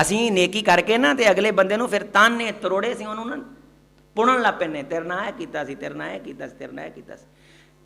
ਅਸੀਂ ਨੇਕੀ ਕਰਕੇ ਨਾ ਤੇ ਅਗਲੇ ਬੰਦੇ ਨੂੰ ਫਿਰ ਤਾਨੇ ਤਰੋੜੇ ਸੀ ਉਹਨੂੰ ਨਾ ਪੁਣਨ ਲੱਗ ਪੈਂਦੇ, ਤੇਰੇ ਨਾਲ ਇਹ ਕੀਤਾ ਸੀ, ਤੇਰੇ ਨਾਲ ਇਹ ਕੀਤਾ ਸੀ, ਤੇਰੇ ਨਾਲ ਇਹ ਕੀਤਾ ਸੀ।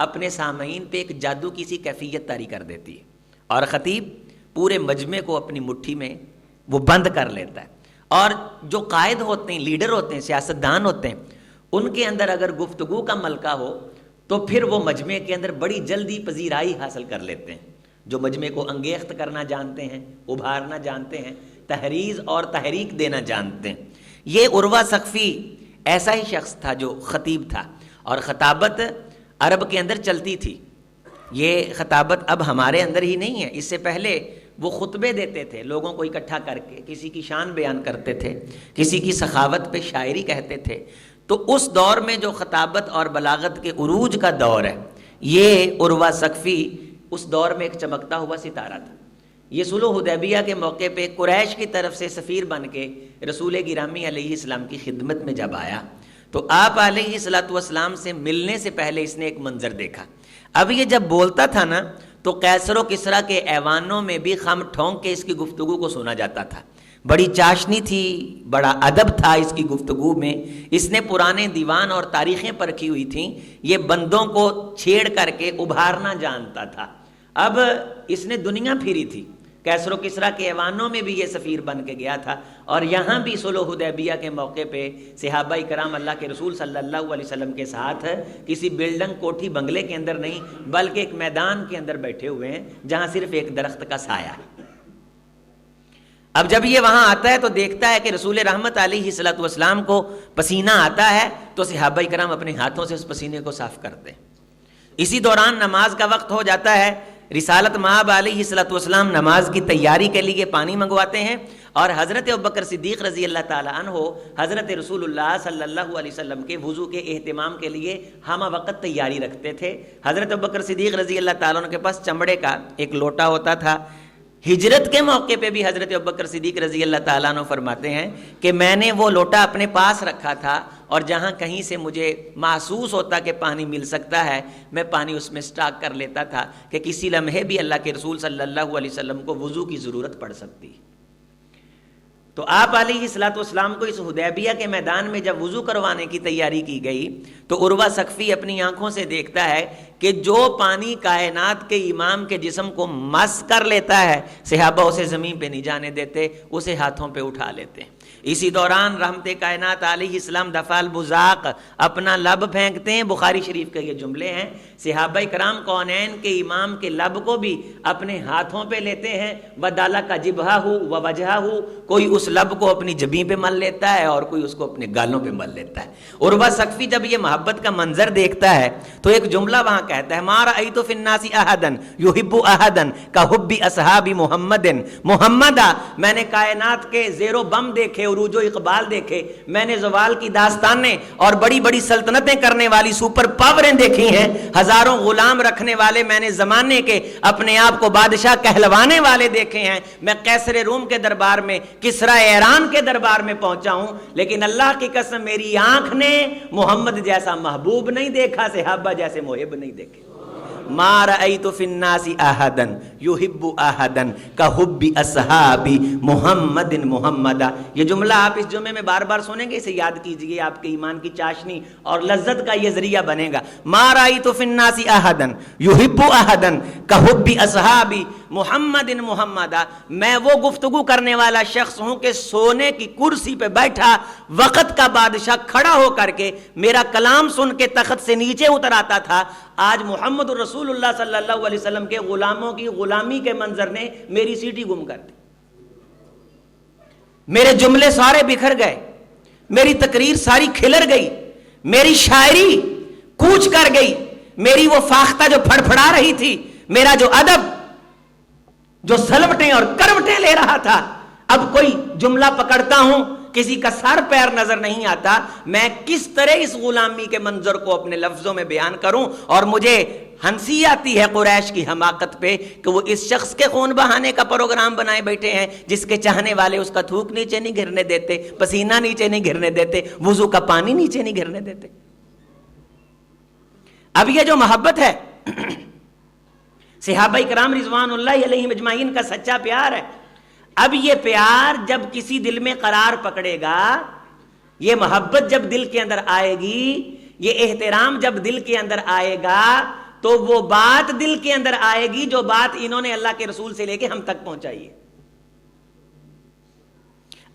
اپنے سامعین پہ ایک جادو کی سی کیفیت طاری کر دیتی ہے، اور خطیب پورے مجمع کو اپنی مٹھی میں وہ بند کر لیتا ہے. اور جو قائد ہوتے ہیں، لیڈر ہوتے ہیں، سیاستدان ہوتے ہیں، ان کے اندر اگر گفتگو کا ملکہ ہو تو پھر وہ مجمع کے اندر بڑی جلدی پذیرائی حاصل کر لیتے ہیں. جو مجمع کو انگیخت کرنا جانتے ہیں، ابھارنا جانتے ہیں، تحریض اور تحریک دینا جانتے ہیں. یہ عروہ ثقفی ایسا ہی شخص تھا جو خطیب تھا، اور خطابت عرب کے اندر چلتی تھی. یہ خطابت اب ہمارے اندر ہی نہیں ہے، اس سے پہلے وہ خطبے دیتے تھے، لوگوں کو اکٹھا کر کے کسی کی شان بیان کرتے تھے، کسی کی سخاوت پہ شاعری کہتے تھے. تو اس دور میں جو خطابت اور بلاغت کے عروج کا دور ہے، یہ عروہ ثقفی اس دور میں ایک چمکتا ہوا ستارہ تھا. یہ صلح حدیبیہ کے موقع پہ قریش کی طرف سے سفیر بن کے رسول گرامی علیہ السلام کی خدمت میں جب آیا تو آپ علیہ الصلوۃ والسلام سے ملنے سے پہلے اس نے ایک منظر دیکھا. اب یہ جب بولتا تھا نا تو قیصر و کسریٰ کے ایوانوں میں بھی خم ٹھونک کے اس کی گفتگو کو سنا جاتا تھا. بڑی چاشنی تھی، بڑا ادب تھا اس کی گفتگو میں. اس نے پرانے دیوان اور تاریخیں پرکھی ہوئی تھیں، یہ بندوں کو چھیڑ کر کے ابھارنا جانتا تھا. اب اس نے دنیا پھیری تھی، قیصر و کسریٰ کے ایوانوں میں بھی یہ سفیر بن کے گیا تھا، اور یہاں بھی صلح حدیبیہ کے موقع پہ صحابہ کرام اللہ کے رسول صلی اللہ علیہ وسلم کے ساتھ کسی بلڈنگ کوٹھی بنگلے کے اندر نہیں بلکہ ایک میدان کے اندر بیٹھے ہوئے ہیں جہاں صرف ایک درخت کا سایہ ہے. اب جب یہ وہاں آتا ہے تو دیکھتا ہے کہ رسول رحمت علیہ الصلوۃ والسلام کو پسینہ آتا ہے تو صحابہ کرام اپنے ہاتھوں سے اس پسینے کو صاف کرتے ہیں. اسی دوران نماز کا وقت ہو جاتا ہے. رسالت مآب علیہ الصلوۃ والسلام نماز کی تیاری کے لیے پانی منگواتے ہیں، اور حضرت ابوبکر صدیق رضی اللہ تعالیٰ عنہ حضرت رسول اللہ صلی اللہ علیہ وسلم کے وضو کے اہتمام کے لیے ہمہ وقت تیاری رکھتے تھے. حضرت ابوبکر صدیق رضی اللہ تعالیٰ عنہ کے پاس چمڑے کا ایک لوٹا ہوتا تھا. ہجرت کے موقع پہ بھی حضرت ابوبکر صدیق رضی اللہ تعالیٰ عنہ فرماتے ہیں کہ میں نے وہ لوٹا اپنے پاس رکھا تھا، اور جہاں کہیں سے مجھے محسوس ہوتا کہ پانی مل سکتا ہے میں پانی اس میں سٹاک کر لیتا تھا کہ کسی لمحے بھی اللہ کے رسول صلی اللہ علیہ وسلم کو وضو کی ضرورت پڑ سکتی. تو آپ علیہ الصلوۃ والسلام کو اس حدیبیہ کے میدان میں جب وضو کروانے کی تیاری کی گئی تو عروہ ثقفی اپنی آنکھوں سے دیکھتا ہے کہ جو پانی کائنات کے امام کے جسم کو مس کر لیتا ہے، صحابہ اسے زمین پہ نہیں جانے دیتے، اسے ہاتھوں پہ اٹھا لیتے ہیں. اسی دوران رحمت کائنات علیہ السلام دفع البزاق اپنا لب پھینکتے ہیں. بخاری شریف کے یہ جملے ہیں. صحابہ کرام کونین کے امام کے لب کو بھی اپنے ہاتھوں پہ لیتے ہیں. بدالہ کا جبہہ ہو و وجہہ ہو، کوئی اس لب کو اپنی جبیں پہ مل لیتا ہے اور کوئی اس کو اپنے گالوں پہ مل لیتا ہے. عروہ ثقفی جب یہ محبت کا منظر دیکھتا ہے تو ایک جملہ وہاں کہتا ہے، ما رأیت فی الناس احدا یحب احدا کحب اصحاب محمد. محمدہ، میں نے کائنات کے زیر و بم دیکھے، عروج و اقبال دیکھے، میں نے زوال کی داستانیں اور بڑی بڑی سلطنتیں کرنے والی سپر پاوریں دیکھی ہیں، ہزاروں غلام رکھنے والے میں نے زمانے کے اپنے آپ کو بادشاہ کہلوانے والے دیکھے ہیں. میں قیصر روم کے دربار میں، کسریٰ ایران کے دربار میں پہنچا ہوں، لیکن اللہ کی قسم میری آنکھ نے محمد جیسا محبوب نہیں دیکھا، صحابہ جیسے محب نہیں دیکھے. ما رأیت فی الناس احدا یحب احدا کحب اصحاب محمد محمدا. یہ جملہ آپ اس جمعے میں بار بار سنیں گے، اسے یاد کیجئے، آپ کے ایمان کی چاشنی اور لذت کا یہ ذریعہ بنے گا. ما رأیت فی الناس احدا یحب احدا کحب اصحاب محمد محمدا. میں وہ گفتگو کرنے والا شخص ہوں کہ سونے کی کرسی پہ بیٹھا وقت کا بادشاہ کھڑا ہو کر کے میرا کلام سن کے تخت سے نیچے اتر آتا تھا. آج محمد رسول اللہ صلی اللہ علیہ وسلم کے غلاموں کی غلامی کے منظر نے میری سیٹی گم کر دی. میرے جملے سارے بکھر گئے، میری تقریر ساری کھلر گئی، میری شاعری کوچ کر گئی، میری وہ فاختہ جو پھڑ پھڑا رہی تھی، میرا جو ادب جو سلوٹیں اور کروٹیں لے رہا تھا، اب کوئی جملہ پکڑتا ہوں کسی کا سر پیر نظر نہیں آتا. میں کس طرح اس غلامی کے منظر کو اپنے لفظوں میں بیان کروں؟ اور مجھے ہنسی آتی ہے قریش کی حماقت پہ کہ وہ اس شخص کے خون بہانے کا پروگرام بنائے بیٹھے ہیں جس کے چاہنے والے اس کا تھوک نیچے نہیں گرنے دیتے، پسینہ نیچے نہیں گرنے دیتے، وضو کا پانی نیچے نہیں گرنے دیتے. اب یہ جو محبت ہے صحابہ کرام رضوان اللہ علیہم اجمعین کا سچا پیار ہے. اب یہ پیار جب کسی دل میں قرار پکڑے گا، یہ محبت جب دل کے اندر آئے گی، یہ احترام جب دل کے اندر آئے گا، تو وہ بات دل کے اندر آئے گی جو بات انہوں نے اللہ کے رسول سے لے کے ہم تک پہنچائی ہے.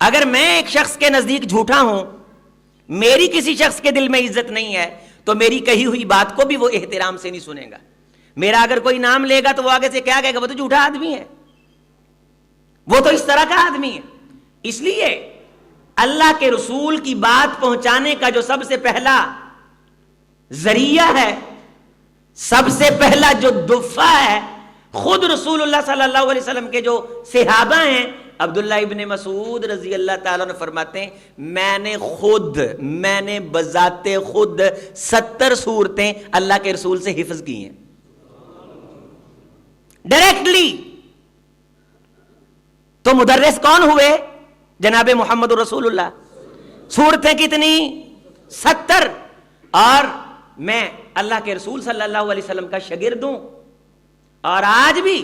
اگر میں ایک شخص کے نزدیک جھوٹا ہوں, میری کسی شخص کے دل میں عزت نہیں ہے, تو میری کہی ہوئی بات کو بھی وہ احترام سے نہیں سنے گا. میرا اگر کوئی نام لے گا تو وہ آگے سے کیا کہے گا, وہ تو جھوٹا آدمی ہے, وہ تو اس طرح کا آدمی ہے. اس لیے اللہ کے رسول کی بات پہنچانے کا جو سب سے پہلا ذریعہ ہے, سب سے پہلا جو دفعہ ہے, خود رسول اللہ صلی اللہ علیہ وسلم کے جو صحابہ ہیں, عبداللہ ابن مسعود رضی اللہ تعالیٰ نے فرماتے ہیں میں نے بذات خود 70 سورتیں اللہ کے رسول سے حفظ کی ہیں ڈائریکٹلی. تو مدرس کون ہوئے؟ جناب محمد رسول اللہ. سورتیں کتنی؟ 70. اور میں اللہ کے رسول صلی اللہ علیہ وسلم کا شاگرد ہوں. اور آج بھی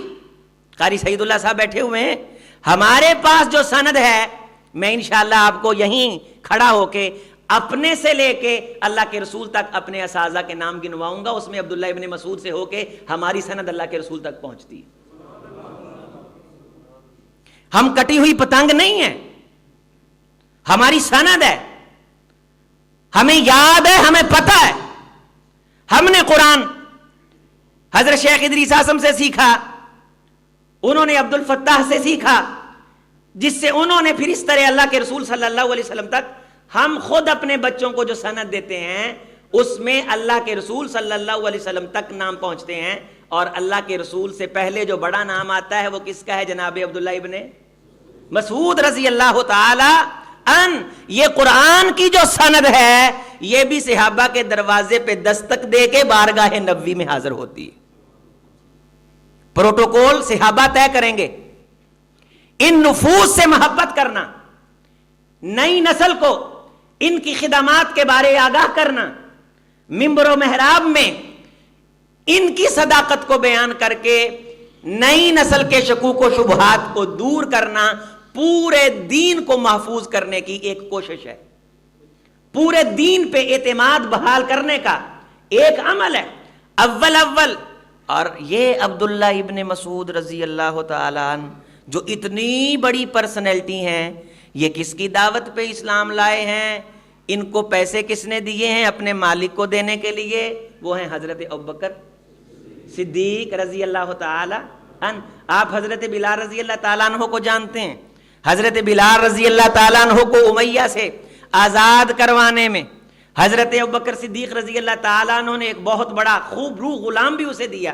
قاری سعید اللہ صاحب بیٹھے ہوئے ہیں, ہمارے پاس جو سند ہے, میں انشاءاللہ آپ کو یہیں کھڑا ہو کے اپنے سے لے کے اللہ کے رسول تک اپنے اساتذہ کے نام گنواؤں گا. اس میں عبداللہ ابن مسعود سے ہو کے ہماری سند اللہ کے رسول تک پہنچتی ہے. ہم کٹی ہوئی پتنگ نہیں ہیں, ہماری سند ہے, ہمیں یاد ہے, ہمیں پتہ ہے. ہم نے قرآن حضرت شیخ ادریس اعظم سے سیکھا, انہوں نے عبد الفتاح سے سیکھا, جس سے انہوں نے پھر اس طرح اللہ کے رسول صلی اللہ علیہ وسلم تک. ہم خود اپنے بچوں کو جو سند دیتے ہیں اس میں اللہ کے رسول صلی اللہ علیہ وسلم تک نام پہنچتے ہیں, اور اللہ کے رسول سے پہلے جو بڑا نام آتا ہے وہ کس کا ہے؟ جناب عبداللہ ابن مسعود رضی اللہ تعالی ان. یہ قرآن کی جو سند ہے یہ بھی صحابہ کے دروازے پہ دستک دے کے بارگاہ نبوی میں حاضر ہوتی ہے. پروٹوکول صحابہ طے کریں گے. ان نفوس سے محبت کرنا, نئی نسل کو ان کی خدمات کے بارے آگاہ کرنا, منبر و محراب میں ان کی صداقت کو بیان کر کے نئی نسل کے شکوک و شبہات کو دور کرنا, پورے دین کو محفوظ کرنے کی ایک کوشش ہے. پورے دین پہ اعتماد بحال کرنے کا ایک عمل ہے اول. اور یہ عبداللہ ابن مسعود رضی اللہ تعالیٰ عنہ جو اتنی بڑی پرسنالٹی ہیں, یہ کس کی دعوت پہ اسلام لائے ہیں؟ ان کو پیسے کس نے دیے ہیں اپنے مالک کو دینے کے لیے؟ وہ ہیں حضرت ابوبکر صدیق رضی اللہ تعالیٰ عنہ. آپ حضرت بلال رضی اللہ تعالیٰ عنہ کو جانتے ہیں. حضرت بلال رضی اللہ تعالیٰ عنہ کو امیہ سے آزاد کروانے میں حضرت ابوبکر صدیق رضی اللہ تعالیٰ عنہ نے ایک بہت بڑا خوب روح غلام بھی اسے دیا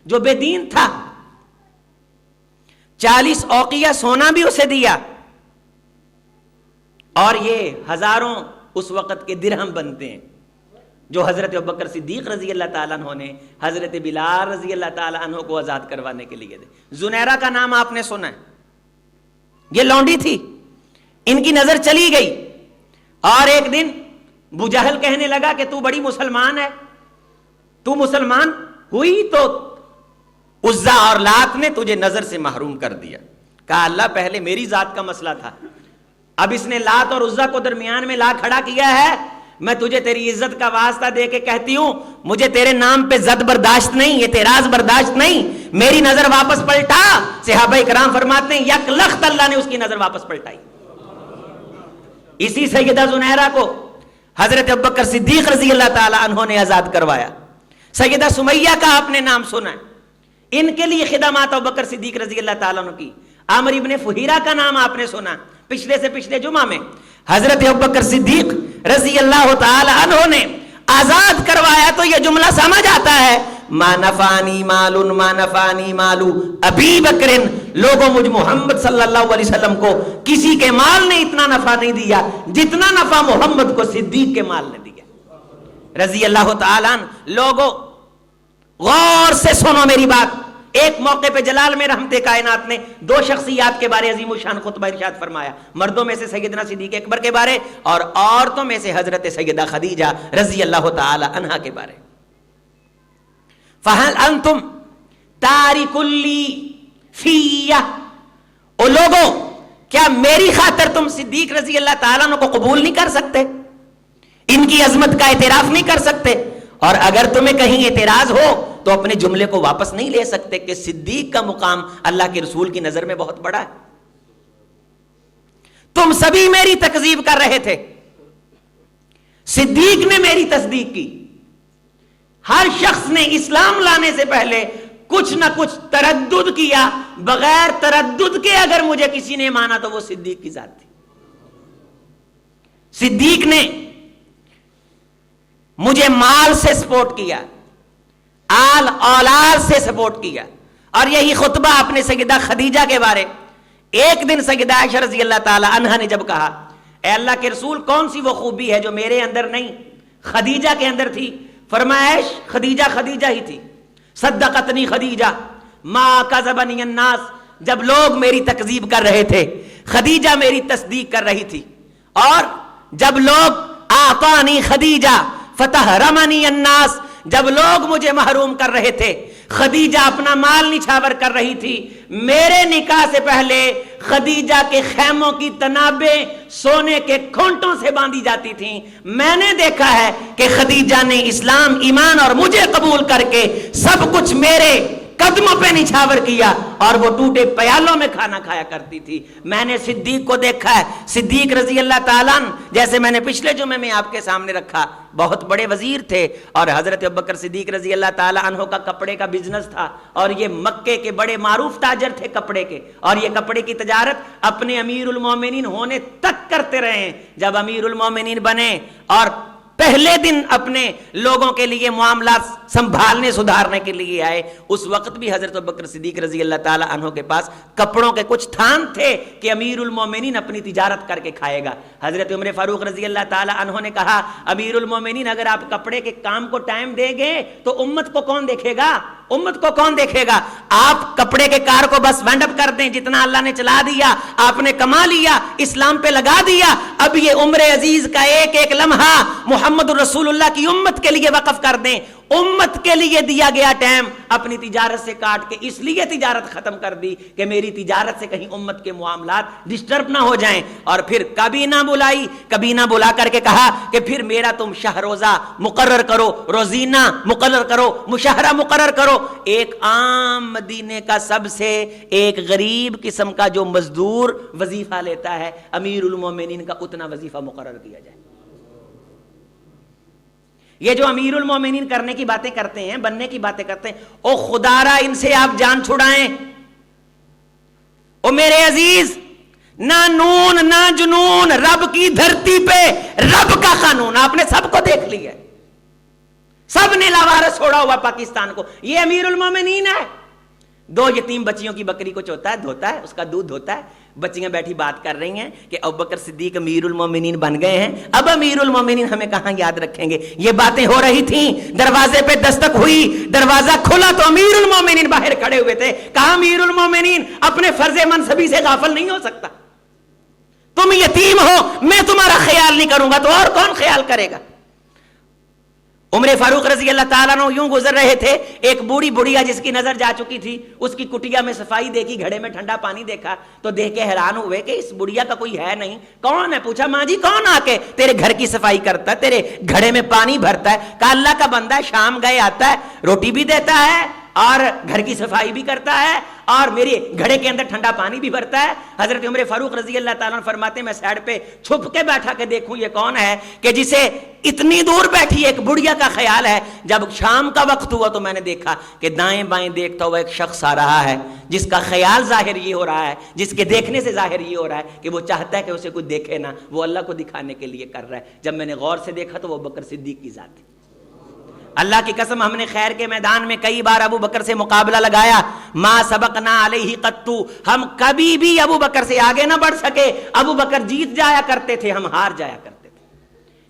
جو بے دین تھا. 40 اوقیہ سونا بھی اسے دیا, اور یہ ہزاروں اس وقت کے درہم بنتے ہیں جو حضرت ابوبکر صدیق رضی اللہ تعالیٰ عنہ نے حضرت بلال رضی اللہ تعالیٰ عنہ کو آزاد کروانے کے لیے دے. زنیرہ کا نام آپ نے سنا ہے, یہ لونڈی تھی, ان کی نظر چلی گئی, اور ایک دن ابو جہل کہنے لگا کہ تو بڑی مسلمان ہے, تو مسلمان ہوئی تو عزا اور لات نے تجھے نظر سے محروم کر دیا. کہا اللہ پہلے میری ذات کا مسئلہ تھا, اب اس نے لات اور عزا کو درمیان میں لا کھڑا کیا ہے. میں تجھے تیری عزت کا واسطہ دے کے کہتی ہوں, مجھے تیرے نام پہ زد برداشت نہیں, اعتراض برداشت نہیں, میری نظر واپس پلٹا. صحابہ کرام فرماتے ہیں یک لخت اللہ نے اس کی نظر واپس پلٹائی. اسی سیدہ زنیرہ کو حضرت ابوبکر صدیق رضی اللہ تعالی عنہ نے آزاد کروایا. سیدہ سمیہ کا آپ نے نام سنا ہے, ان کے لیے خدمات ابوبکر صدیق رضی اللہ تعالیٰ عنہ کی. عامر ابن فہیرہ کا نام آپ نے سنا پچھلے سے پچھلے جمعہ میں. حضرت ابوبکر صدیق رضی اللہ تعالی عنہ نے آزاد کروایا تو یہ جملہ سمجھ آتا ہے, ما نفانی مال ما نفانی مالو ابی بکر. لوگوں مجھ محمد صلی اللہ علیہ وسلم کو کسی کے مال نے اتنا نفع نہیں دیا جتنا نفع محمد کو صدیق کے مال نے دیا رضی اللہ تعالیٰ عنہ. لوگوں غور سے سنو میری بات. ایک موقع پہ جلال میں رحمت کائنات نے 2 شخصیات کے بارے عظیم الشان خطبہ ارشاد فرمایا. مردوں میں سے سیدنا صدیق اکبر کے بارے, اور عورتوں میں سے حضرت سیدہ خدیجہ رضی اللہ تعالی عنہا کے بارے. فَهَلْ أَنْتُمْ تَارِكُ لِّي فِيَّ. او لوگوں, کیا میری خاطر تم صدیق رضی اللہ تعالیٰ عنہ کو قبول نہیں کر سکتے, ان کی عظمت کا اعتراف نہیں کر سکتے؟ اور اگر تمہیں کہیں اعتراض ہو تو اپنے جملے کو واپس نہیں لے سکتے کہ صدیق کا مقام اللہ کے رسول کی نظر میں بہت بڑا ہے. تم سبھی میری تکذیب کر رہے تھے, صدیق نے میری تصدیق کی. ہر شخص نے اسلام لانے سے پہلے کچھ نہ کچھ تردد کیا, بغیر تردد کے اگر مجھے کسی نے مانا تو وہ صدیق کی ذات تھی. صدیق نے مجھے مال سے سپورٹ کیا, آل اولاد سے سپورٹ کیا. اور یہی خطبہ اپنے سیدہ خدیجہ کے بارے ایک دن سیدہ عائشہ رضی اللہ تعالی عنہا نے جب کہا, اے اللہ کے رسول کون سی وہ خوبی ہے جو میرے اندر نہیں خدیجہ کے اندر تھی؟ فرمایا خدیجہ ہی تھی. صدقتنی خدیجہ ما کذبنی الناس, جب لوگ میری تکذیب کر رہے تھے خدیجہ میری تصدیق کر رہی تھی. اور جب لوگ اعطانی خدیجہ فتحرمنی الناس, جب لوگ مجھے محروم کر رہے تھے خدیجہ اپنا مال نچھاور کر رہی تھی. میرے نکاح سے پہلے خدیجہ کے خیموں کی تنابیں سونے کے کھونٹوں سے باندھی جاتی تھیں. میں نے دیکھا ہے کہ خدیجہ نے اسلام ایمان اور مجھے قبول کر کے سب کچھ میرے قدموں پہ نچھاور کیا, اور وہ ٹوٹے پیالوں میں کھانا کھایا کرتی تھی. میں نے صدیق کو دیکھا ہے, صدیق رضی اللہ تعالیٰ عنہ, جیسے میں نے پچھلے جمعے میں آپ کے سامنے رکھا, بہت بڑے وزیر تھے, اور حضرت ابوبکر صدیق رضی اللہ تعالیٰ عنہ کا کپڑے کا بزنس تھا, اور یہ مکے کے بڑے معروف تاجر تھے کپڑے کے, اور یہ کپڑے کی تجارت اپنے امیر المومنین ہونے تک کرتے رہے ہیں. جب امیر المومنین بنے اور پہلے دن اپنے لوگوں کے لیے معاملات سنبھالنے سدھارنے کے لیے آئے, اس وقت بھی حضرت ابوبکر صدیق رضی اللہ تعالیٰ عنہ کے پاس کپڑوں کے کچھ تھان تھے کہ امیر المومنین اپنی تجارت کر کے کھائے گا. حضرت عمر فاروق رضی اللہ تعالیٰ عنہ نے کہا, امیر المومنین اگر آپ کپڑے کے کام کو ٹائم دیں گے تو امت کو کون دیکھے گا؟ امت کو کون دیکھے گا؟ آپ کپڑے کے کار کو بس وینڈ اپ کر دیں, جتنا اللہ نے چلا دیا آپ نے کما لیا, اسلام پہ لگا دیا. اب یہ عمر عزیز کا ایک ایک لمحہ محمد رسول اللہ کی امت کے لیے وقف کر دیں. امت کے لیے دیا گیا ٹائم اپنی تجارت سے کاٹ کے اس لیے تجارت ختم کر دی کہ میری تجارت سے کہیں امت کے معاملات ڈسٹرب نہ ہو جائیں. اور پھر کبھی نہ بلائی, کبھی نہ بلا کر کے کہا کہ پھر میرا تم شہ روزہ مقرر کرو, روزینہ مقرر کرو, مشاہرہ مقرر کرو. ایک عام مدینے کا سب سے ایک غریب قسم کا جو مزدور وظیفہ لیتا ہے, امیر المومنین کا اتنا وظیفہ مقرر کیا جائے. یہ جو امیر المومنین کرنے کی باتیں کرتے ہیں, بننے کی باتیں کرتے ہیں, او خدا را ان سے آپ جان چھڑائیں. او میرے عزیز, نہ نون نہ جنون, رب کی دھرتی پہ رب کا قانون آپ نے سب کو دیکھ لیا, سب نے لاوارث چھوڑا ہوا پاکستان کو. یہ امیر المومنین ہے. 2 یتیم بچیوں کی بکری کو چوتا ہے, دھوتا ہے, اس کا دودھ دھوتا ہے. بچیاں بیٹھی بات کر رہی ہیں کہ ابوبکر صدیق امیر المومنین بن گئے ہیں, اب امیر المومنین ہمیں کہاں یاد رکھیں گے. یہ باتیں ہو رہی تھیں, دروازے پہ دستک ہوئی, دروازہ کھلا تو امیر المومنین باہر کھڑے ہوئے تھے. کہا امیر المومنین اپنے فرض منصبی سے غافل نہیں ہو سکتا, تم یتیم ہو, میں تمہارا خیال نہیں کروں گا تو اور کون خیال کرے گا. عمر فاروق رضی اللہ تعالیٰ عنہ یوں گزر رہے تھے, ایک بوڑھی بڑھیا جس کی نظر جا چکی تھی, اس کی کٹیا میں صفائی دیکھی, گھڑے میں ٹھنڈا پانی دیکھا تو دیکھ کے حیران ہوئے کہ اس بڑھیا کا کوئی ہے نہیں. کون ہے؟ پوچھا, ماں جی کون آ کے تیرے گھر کی صفائی کرتا ہے, تیرے گھڑے میں پانی بھرتا ہے؟ کہا اللہ کا بندہ ہے, شام گئے آتا ہے, روٹی بھی دیتا ہے اور گھر کی صفائی بھی کرتا ہے اور میرے گھڑے کے اندر ٹھنڈا پانی بھی بھرتا ہے. حضرت عمر فاروق رضی اللہ تعالیٰ عنہ فرماتے ہیں, میں سائڈ پہ چھپ کے بیٹھا کے دیکھوں یہ کون ہے کہ جسے اتنی دور بیٹھی ایک بڑھیا کا خیال ہے. جب شام کا وقت ہوا تو میں نے دیکھا کہ دائیں بائیں دیکھتا ہوا ایک شخص آ رہا ہے جس کا خیال ظاہر یہ ہو رہا ہے, جس کے دیکھنے سے ظاہر یہ ہو رہا ہے کہ وہ چاہتا ہے کہ اسے کوئی دیکھے نہ, وہ اللہ کو دکھانے کے لیے کر رہا ہے. جب میں نے غور سے دیکھا تو وہ ابوبکر صدیق کی ذات ہے. اللہ کی قسم, ہم نے خیر کے میدان میں کئی بار ابو بکر سے مقابلہ لگایا, ما سبقنا علیہ قطو, ہم کبھی بھی ابو بکر سے آگے نہ بڑھ سکے. ابو بکر جیت جایا کرتے تھے, ہم ہار جایا کرتے تھے.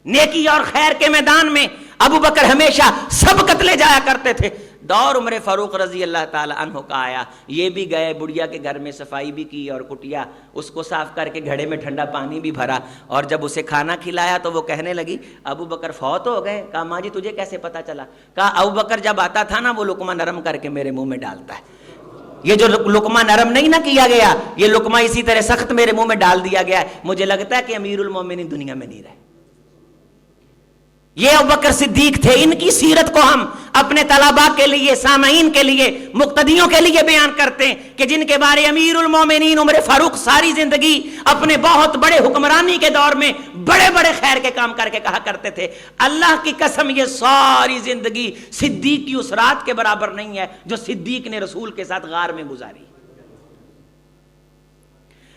نیکی اور خیر کے میدان میں ابو بکر ہمیشہ سبقت لے جایا کرتے تھے. دور عمر فاروق رضی اللہ تعالی عنہ کا آیا, یہ بھی گئے بڑھیا کے گھر میں صفائی بھی کی اور کٹیا اس کو صاف کر کے گھڑے میں ٹھنڈا پانی بھی بھرا, اور جب اسے کھانا کھلایا تو وہ کہنے لگی ابو بکر فوت ہو گئے. کہا ماں جی تجھے کیسے پتا چلا؟ کہا ابو بکر جب آتا تھا نا وہ لقمہ نرم کر کے میرے منہ میں ڈالتا ہے. یہ جو لقمہ نرم نہیں نہ کیا گیا, یہ لقمہ اسی طرح سخت میرے منہ میں ڈال دیا گیا ہے. مجھے لگتا ہے کہ امیر المومنین دنیا میں نہیں رہے. یہ ابوبکر صدیق تھے. ان کی سیرت کو ہم اپنے طلباء کے لیے, سامعین کے لیے, مقتدیوں کے لیے بیان کرتے ہیں کہ جن کے بارے امیر المومنین عمر فاروق ساری زندگی اپنے بہت بڑے حکمرانی کے دور میں بڑے بڑے خیر کے کام کر کے کہا کرتے تھے, اللہ کی قسم یہ ساری زندگی صدیق کی اس رات کے برابر نہیں ہے جو صدیق نے رسول کے ساتھ غار میں گزاری.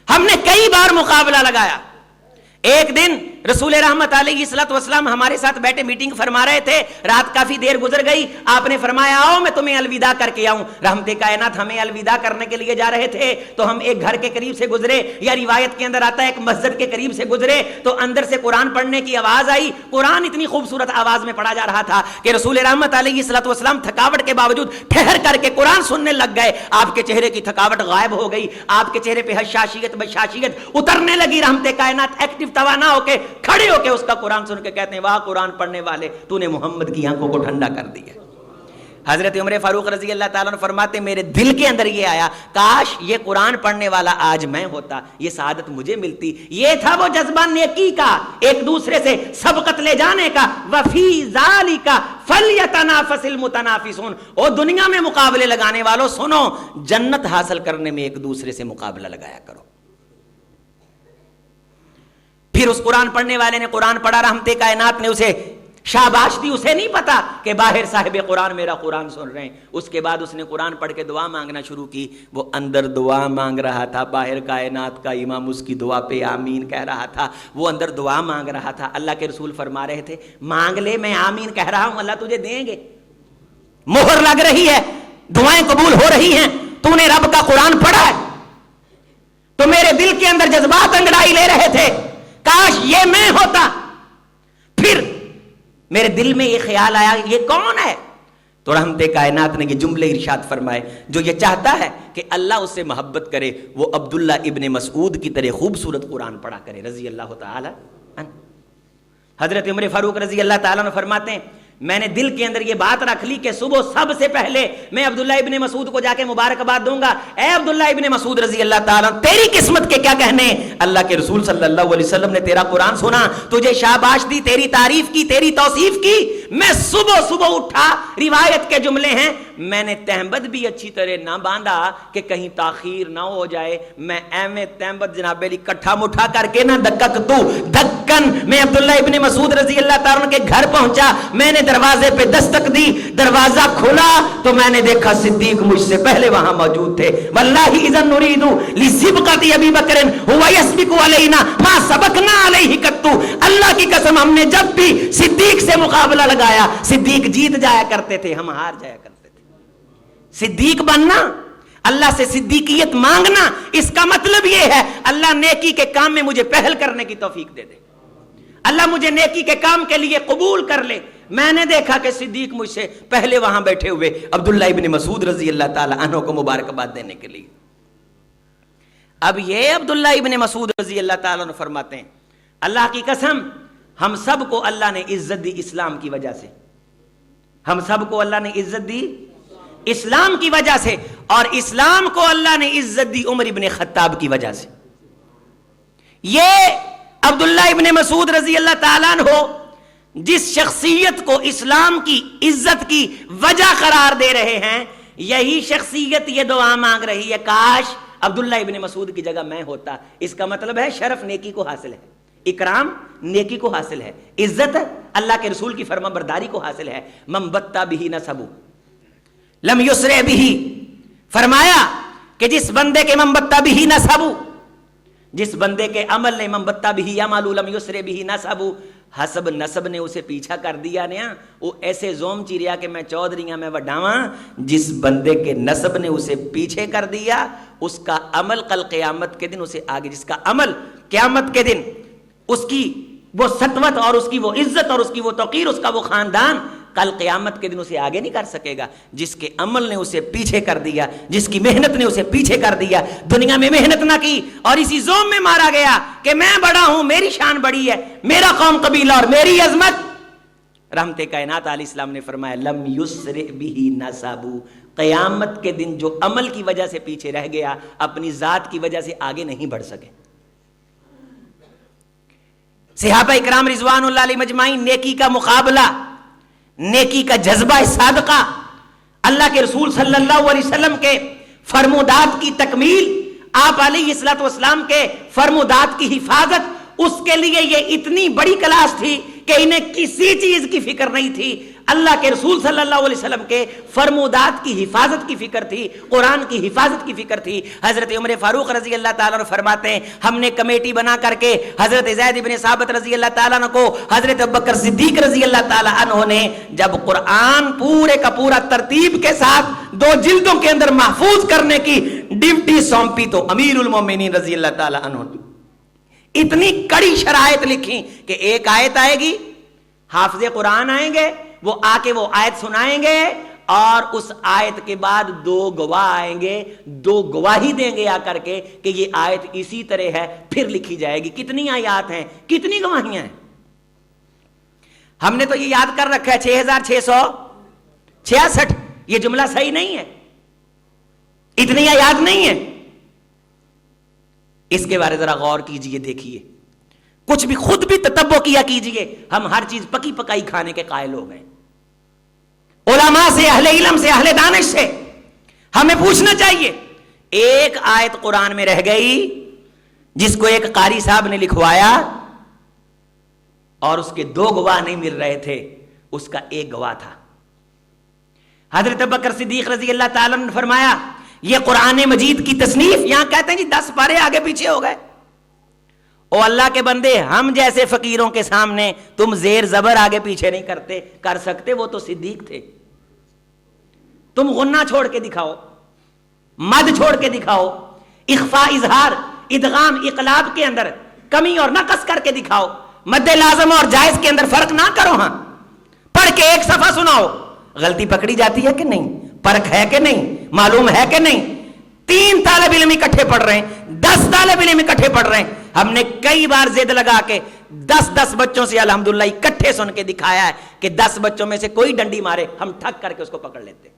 ہم نے کئی بار مقابلہ لگایا. ایک دن رسول رحمت علیہ الصلوۃ والسلام ہمارے ساتھ بیٹھے میٹنگ فرما رہے تھے, رات کافی دیر گزر گئی, آپ نے فرمایا آؤ میں تمہیں الوداع کر کے آؤں. رحمت کائنات ہمیں الوداع کرنے کے لیے جا رہے تھے تو ہم ایک گھر کے قریب سے گزرے, یا روایت کے اندر آتا ہے ایک مسجد کے قریب سے گزرے تو اندر سے قرآن پڑھنے کی آواز آئی. قرآن اتنی خوبصورت آواز میں پڑھا جا رہا تھا کہ رسول رحمت علیہ الصلوۃ والسلام تھکاوٹ کے باوجود ٹھہر کر کے قرآن سننے لگ گئے. آپ کے چہرے کی تھکاوٹ غائب ہو گئی, آپ کے چہرے پہ حشاشیت بشاشیت اترنے لگی. رحمت کائنات ایکٹیو توانا ہو کے کھڑے ہو کے اس کا قرآن سن کے کہتے ہیں واہ قرآن پڑھنے والے, تو نے محمد کی آنکھوں کو ٹھنڈا کر دیا. حضرت عمر فاروق رضی اللہ تعالیٰ عنہ فرماتے میرے دل کے اندر یہ آیا کاش یہ قرآن پڑھنے والا آج میں ہوتا, یہ سعادت مجھے ملتی. یہ تھا وہ جذبہ نیکی کا, ایک دوسرے سے سبقت لے جانے کا. وفی ذالک فلیتنافس المتنافسون, او دنیا میں مقابلے لگانے والوں سنو, جنت حاصل کرنے میں ایک دوسرے سے مقابلہ لگایا کرو. پھر اس قرآن پڑھنے والے نے قرآن پڑھا, رحمت کائنات نے اسے شاباش دی. اسے نہیں پتا کہ باہر صاحب قرآن میرا قرآن سن رہے ہیں. اس کے بعد اس نے قرآن پڑھ کے دعا مانگنا شروع کی. وہ اندر دعا مانگ رہا تھا, باہر کائنات کا امام اس کی دعا پہ آمین کہہ رہا تھا. وہ اندر دعا مانگ رہا تھا. اللہ کے رسول فرما رہے تھے مانگ لے, میں آمین کہہ رہا ہوں, اللہ تجھے دیں گے. مہر لگ رہی ہے, دعائیں قبول ہو رہی ہیں, تو نے رب کا قرآن پڑھا ہے. تو میرے دل کے اندر جذبات انگڑائی لے رہے تھے کاش یہ میں ہوتا. پھر میرے دل میں یہ خیال آیا یہ کون ہے, تو رحمت کائنات نے یہ جملے ارشاد فرمائے جو یہ چاہتا ہے کہ اللہ اس سے محبت کرے وہ عبداللہ ابن مسعود کی طرح خوبصورت قرآن پڑھا کرے رضی اللہ تعالی عنہ. حضرت عمر فاروق رضی اللہ تعالیٰ عنہ فرماتے ہیں میں نے دل کے اندر یہ بات رکھ لی کہ صبح سب سے پہلے میں عبداللہ ابن مسعود کو جا کے مبارکباد دوں گا. اے عبداللہ ابن مسعود رضی اللہ تعالیٰ تیری قسمت کے کیا کہنے, اللہ کے رسول صلی اللہ علیہ وسلم نے تیرا قرآن سنا, تجھے شاباش دی, تیری تعریف کی, تیری توصیف کی. میں صبح صبح اٹھا, روایت کے جملے ہیں, میں نے تہمت بھی اچھی طرح نہ باندھا کہ کہیں تاخیر نہ ہو جائے. میں ایویں تہمت جناب علی کٹھا مٹھا کر کے نہ دکن میں عبداللہ ابن مسعود رضی اللہ تعالیٰ کے گھر پہنچا. میں نے دروازے پہ دستک دی, دروازہ کھلا تو میں نے دیکھا صدیق مجھ سے پہلے وہاں موجود تھے. واللہ اذا نريد لسبقت ابی بکر هو يسبق علينا ما سبقنا عليه قط. اللہ کی قسم ہم نے جب بھی صدیق سے مقابلہ لگایا صدیق جیت جایا کرتے تھے, ہم ہار جایا کرتے تھے. صدیق بننا, اللہ سے صدیقیت مانگنا, اس کا مطلب یہ ہے اللہ نیکی کے کام میں مجھے پہل کرنے کی توفیق دے دے, اللہ مجھے نیکی کے کام کے لیے قبول کر لے. میں نے دیکھا کہ صدیق مجھ سے پہلے وہاں بیٹھے ہوئے عبداللہ ابن مسعود رضی اللہ تعالی عنہ کو مبارکباد دینے کے لیے. اب یہ عبداللہ ابن مسعود رضی اللہ تعالیٰ عنہ فرماتے ہیں اللہ کی قسم ہم سب کو اللہ نے عزت دی اسلام کی وجہ سے, ہم سب کو اللہ نے عزت دی اسلام کی وجہ سے, اور اسلام کو اللہ نے عزت دی عمر ابن خطاب کی وجہ سے. یہ عبداللہ ابن مسعود رضی اللہ تعالیٰ عنہ جس شخصیت کو اسلام کی عزت کی وجہ قرار دے رہے ہیں, یہی شخصیت یہ دعا مانگ رہی ہے کاش عبداللہ ابن مسعود کی جگہ میں ہوتا. اس کا مطلب ہے شرف نیکی کو حاصل ہے, اکرام نیکی کو حاصل ہے, عزت اللہ کے رسول کی فرما برداری کو حاصل ہے. من بطا بہ نسبہ لم یسرع بہ, فرمایا کہ جس بندے کے من بطا بہ نسبہ, جس بندے کے عمل نے من بطا بہ یعمل لم یسرع بہ نسبہ, حسب نسب نے اسے پیچھا کر دیا نا, وہ ایسے زوم چیریا کہ میں چودھریاں میں وڈاواں. جس بندے کے نسب نے اسے پیچھے کر دیا اس کا عمل کل قیامت کے دن اسے آگے, جس کا عمل قیامت کے دن اس کی وہ سطوت اور اس کی وہ عزت اور اس کی وہ توقیر, اس کا وہ خاندان کل قیامت کے دن اسے آگے نہیں کر سکے گا. جس کے عمل نے اسے پیچھے کر دیا, جس کی محنت نے اسے پیچھے کر دیا, دنیا میں محنت نہ کی اور اسی زوم میں مارا گیا کہ میں بڑا ہوں, میری شان بڑی ہے, میرا قوم قبیلہ اور میری عظمت. رحمت کائنات علیہ السلام نے فرمایا لم یسرع بہ نسب, قیامت کے دن جو عمل کی وجہ سے پیچھے رہ گیا اپنی ذات کی وجہ سے آگے نہیں بڑھ سکے. صحابہ اکرام رضوان اللہ علیہ مجمعین نیکی کا مقابلہ، نیکی کا جذبہ صادقہ، اللہ کے رسول صلی اللہ علیہ وسلم کے فرمودات کی تکمیل، آپ علیہ الصلوۃ والسلام کے فرمودات کی حفاظت، اس کے لیے یہ اتنی بڑی کلاس تھی کہ انہیں کسی چیز کی فکر نہیں تھی، اللہ کے رسول صلی اللہ علیہ وسلم کے فرمودات کی حفاظت کی فکر تھی، قرآن کی حفاظت کی فکر تھی۔ حضرت عمر فاروق رضی اللہ تعالیٰ عنہ فرماتے ہیں ہم نے کمیٹی بنا کر کے حضرت زید بن ثابت رضی اللہ تعالیٰ عنہ کو حضرت ابوبکر صدیق رضی اللہ تعالیٰ عنہ نے جب قرآن پورے کا پورا ترتیب کے ساتھ 2 جلدوں کے اندر محفوظ کرنے کی ڈیوٹی سونپی تو امیر المومنین رضی اللہ تعالیٰ عنہ نے اتنی کڑی شرائط لکھی کہ ایک آیت آئے گی، حافظ قرآن آئیں گے، وہ آ کے وہ آیت سنائیں گے، اور اس آیت کے بعد 2 گواہ آئیں گے، 2 گواہی دیں گے آ کر کے کہ یہ آیت اسی طرح ہے، پھر لکھی جائے گی۔ کتنی آیات ہیں، کتنی گواہیاں ہیں؟ ہم نے تو یہ یاد کر رکھا ہے 6666، یہ جملہ صحیح نہیں ہے، اتنی آیات نہیں ہے۔ اس کے بارے ذرا غور کیجئے، دیکھیے، کچھ بھی خود بھی تتبع کیا کیجئے۔ ہم ہر چیز پکی پکائی کھانے کے قائل ہو گئے۔ علماء سے، اہل علم سے، اہل دانش سے ہمیں پوچھنا چاہیے، ایک آیت قرآن میں رہ گئی جس کو ایک قاری صاحب نے لکھوایا اور اس کے 2 گواہ نہیں مل رہے تھے، اس کا ایک گواہ تھا۔ حضرت ابوبکر صدیق رضی اللہ تعالیٰ نے فرمایا یہ قرآن مجید کی تصنیف، یہاں کہتے ہیں جی 10 پارے آگے پیچھے ہو گئے۔ او اللہ کے بندے، ہم جیسے فقیروں کے سامنے تم زیر زبر آگے پیچھے نہیں کر سکتے، وہ تو صدیق تھے۔ تم غنہ چھوڑ کے دکھاؤ، مد چھوڑ کے دکھاؤ، اخفاء اظہار، ادغام اقلاب کے اندر کمی اور نقص کر کے دکھاؤ، مد لازم اور جائز کے اندر فرق نہ کرو۔ ہاں پڑھ کے ایک صفحہ سناؤ، غلطی پکڑی جاتی ہے کہ نہیں، پرکھ ہے کہ نہیں، معلوم ہے کہ نہیں۔ 3 طالب علم اکٹھے پڑھ رہے ہیں، 10 طالب علم اکٹھے پڑھ رہے ہیں، ہم نے کئی بار زد لگا کے 10 بچوں سے الحمدللہ اکٹھے سن کے دکھایا ہے کہ 10 بچوں میں سے کوئی ڈنڈی مارے ہم ٹھک کر کے اس کو پکڑ لیتے۔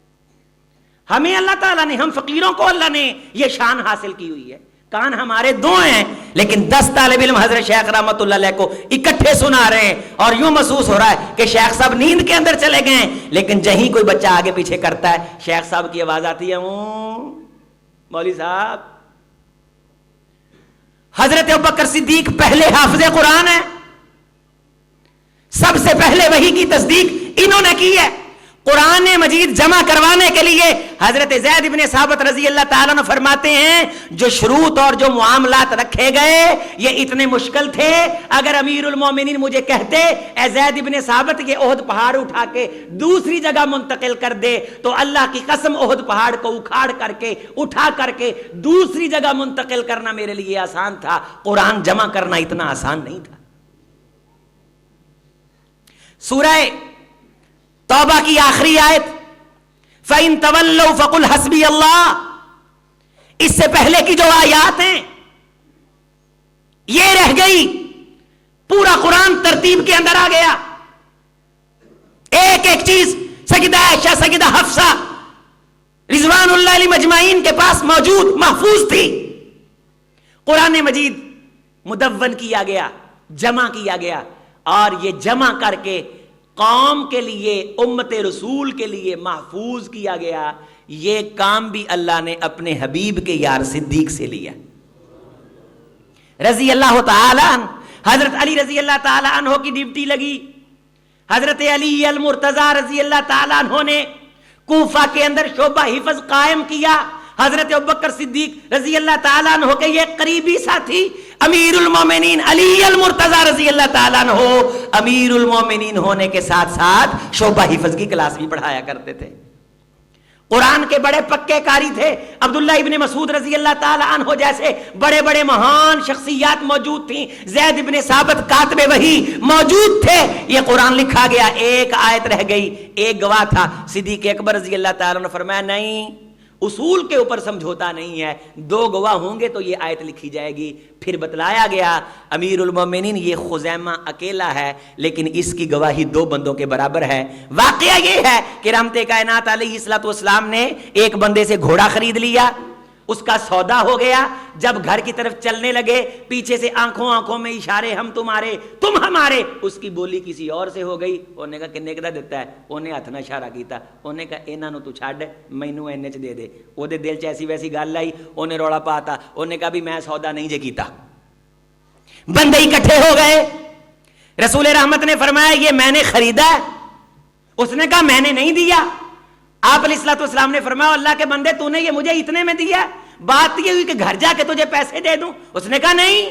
ہمیں اللہ تعالیٰ نے، ہم فقیروں کو اللہ نے یہ شان حاصل کی ہوئی ہے۔ کان ہمارے 2 ہیں، لیکن 10 طالب علم حضرت شیخ رحمت اللہ علیہ کو اکٹھے سنا رہے ہیں، اور یوں محسوس ہو رہا ہے کہ شیخ صاحب نیند کے اندر چلے گئے ہیں، لیکن جہیں کوئی بچہ آگے پیچھے کرتا ہے شیخ صاحب کی آواز آتی ہے، مولوی صاحب۔ حضرت ابوبکر صدیق پہلے حافظ قرآن ہے، سب سے پہلے وحی کی تصدیق انہوں نے کی ہے۔ قرآن مجید جمع کروانے کے لیے حضرت زید بن ثابت رضی اللہ تعالیٰ عنہ فرماتے ہیں جو شروط اور جو معاملات رکھے گئے یہ اتنے مشکل تھے، اگر امیر المومنین مجھے کہتے اے زید بن ثابت یہ احد پہاڑ اٹھا کے دوسری جگہ منتقل کر دے، تو اللہ کی قسم احد پہاڑ کو اکھاڑ کر کے اٹھا کر کے دوسری جگہ منتقل کرنا میرے لیے آسان تھا، قرآن جمع کرنا اتنا آسان نہیں تھا۔ سورہ توبہ کی آخری آیت فَإِن تَوَلَّوْا فَقُلْ حَسْبِيَ اللَّهُ، اس سے پہلے کی جو آیات ہیں یہ رہ گئی، پورا قرآن ترتیب کے اندر آ گیا، ایک ایک چیز سیدہ عائشہ، سیدہ حفصہ رضوان اللہ علیہ مجمعین کے پاس موجود محفوظ تھی۔ قرآن مجید مدون کیا گیا، جمع کیا گیا، اور یہ جمع کر کے قوم کے لیے، امت رسول کے لیے محفوظ کیا گیا۔ یہ کام بھی اللہ نے اپنے حبیب کے یار صدیق سے لیا رضی اللہ تعالی عنہ۔ حضرت علی رضی اللہ تعالی عنہ کی ڈیوٹی لگی، حضرت علی المرتضی رضی اللہ تعالی عنہ نے کوفہ کے اندر شعبہ حفظ قائم کیا۔ حضرت ابوبکر صدیق رضی اللہ تعالیٰ عنہ کے یہ قریبی ساتھی امیر المومنین علی المرتضی رضی اللہ تعالیٰ عنہ امیر المومنین ہونے کے ساتھ ساتھ شعبہ حفظ کی کلاس بھی پڑھایا کرتے تھے، قرآن کے بڑے پکے قاری تھے۔ عبداللہ ابن مسعود رضی اللہ تعالیٰ عنہ جیسے بڑے بڑے مہان شخصیات موجود تھیں، زید ابن ثابت کاتب وحی موجود تھے۔ یہ قرآن لکھا گیا، ایک آیت رہ گئی، ایک گواہ تھا صدیق اکبر رضی اللہ تعالیٰ نے فرمایا نہیں، اصول کے اوپر سمجھوتا نہیں ہے، 2 گواہ ہوں گے تو یہ آیت لکھی جائے گی۔ پھر بتلایا گیا امیر المومنین یہ خزیمہ اکیلا ہے، لیکن اس کی گواہی 2 بندوں کے برابر ہے۔ واقعہ یہ ہے کہ رحمت کائنات علیہ الصلوۃ والسلام نے ایک بندے سے گھوڑا خرید لیا، اس کا سودا ہو گیا. جب گھر کی طرف چلنے لگے پیچھے سے آنکھوں میں اشارے, ہم تمہارے تم ہمارے. اس کی بولی کسی اور سے ہو گئی. انہوں نے کہا کنے کدا دیتا ہے؟ انہیں ہاتھ نہ اشارہ کیتا. انہوں نے کہا انہاں نو تو چھڈ, مینوں اینے چ دے دے. وہ دے دل چ ایسی ویسی گل آئی, انہیں روڑا پاتا. انہوں نے کہا بھی میں سودا نہیں جے کیتا. بندے اکٹھے ہو گئے. رسول رحمت نے فرمایا یہ میں نے خریدا ہے. اس نے کہا میں نے نہیں دیا. آپ علیہ الصلوۃ والسلام نے فرمایا اللہ کے بندے تو نے یہ مجھے اتنے میں دیا, بات یہ ہوئی کہ گھر جا کے تجھے پیسے دے دوں. اس نے کہا نہیں.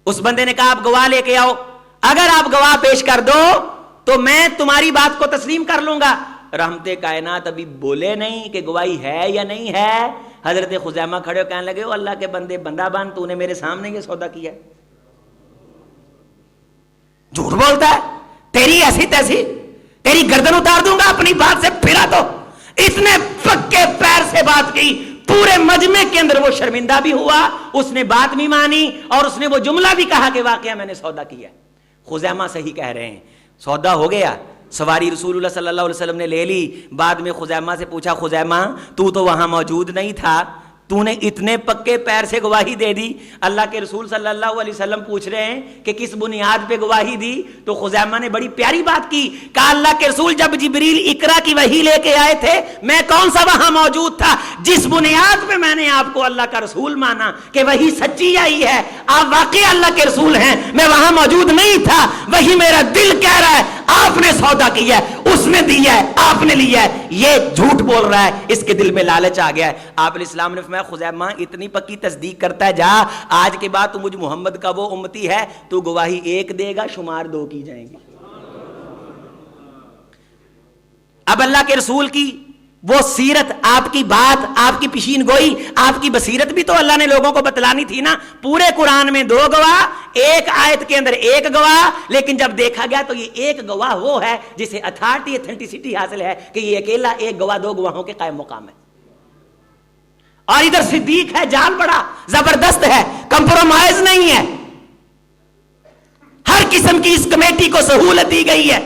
اس بندے نے کہا آپ گواہ لے کے آؤ, اگر آپ گواہ پیش کر دو تو میں تمہاری بات کو تسلیم کر لوں گا. رحمت کائنات ابھی بولے نہیں کہ گواہی ہے یا نہیں ہے. حضرت خزیمہ کھڑے ہو کہنے لگے اللہ کے بندے بندہ بان تو نے میرے سامنے یہ سودا کیا ہے, جھوٹ بولتا ہے, تیری ایسی تیسی, تیری گردن اتار دوں گا اپنی بات سے پھرا. تو اتنے پکے پیر سے بات کی, پورے مجمع کے اندر وہ شرمندہ بھی ہوا, اس نے بات بھی مانی اور اس نے وہ جملہ بھی کہا کہ واقعہ میں نے سودا کیا. خزیمہ صحیح کہہ رہے ہیں, سودا ہو گیا. سواری رسول اللہ صلی اللہ علیہ وسلم نے لے لی. بعد میں خزیمہ سے پوچھا خزیمہ تو وہاں موجود نہیں تھا, تو نے اتنے پکے پیر سے گواہی دے دی. اللہ کے رسول صلی اللہ علیہ وسلم پوچھ رہے ہیں کہ کس بنیاد پہ گواہی دی. تو خزیمہ نے بڑی پیاری بات کی, کہا اللہ کے رسول جب جبریل اقرا کی وحی لے کے آئے تھے میں کون سا وہاں موجود تھا؟ جس بنیاد پہ میں نے آپ کو اللہ کا رسول مانا کہ وحی سچی آئی ہے, آپ واقعی اللہ کے رسول ہیں, میں وہاں موجود نہیں تھا. وہی میرا دل کہہ رہا ہے آپ نے سودا کیا ہے, اس نے دیا ہے, آپ نے لیا ہے, یہ جھوٹ بول رہا ہے, اس کے دل میں لالچ آ گیا ہے. آپ علیہ السلام نے فرمایا خزیمہ اتنی پکی تصدیق کرتا ہے, جا آج کے بعد تو مجھ محمد کا وہ امتی ہے, تو گواہی ایک دے گا شمار 2 کی جائیں گی. اب اللہ کے رسول کی وہ سیرت, آپ کی بات, آپ کی پیشین گوئی, آپ کی بصیرت بھی تو اللہ نے لوگوں کو بتلانی تھی نا. پورے قرآن میں 2 گواہ, ایک آیت کے اندر 1 گواہ, لیکن جب دیکھا گیا تو یہ 1 گواہ وہ ہے جسے اتھینٹسٹی حاصل ہے کہ یہ اکیلا 1 گواہ 2 گواہوں کے قائم مقام ہے. اور ادھر صدیق ہے, جال بڑا زبردست ہے, کمپرومائز نہیں ہے, ہر قسم کی اس کمیٹی کو سہولت دی گئی ہے.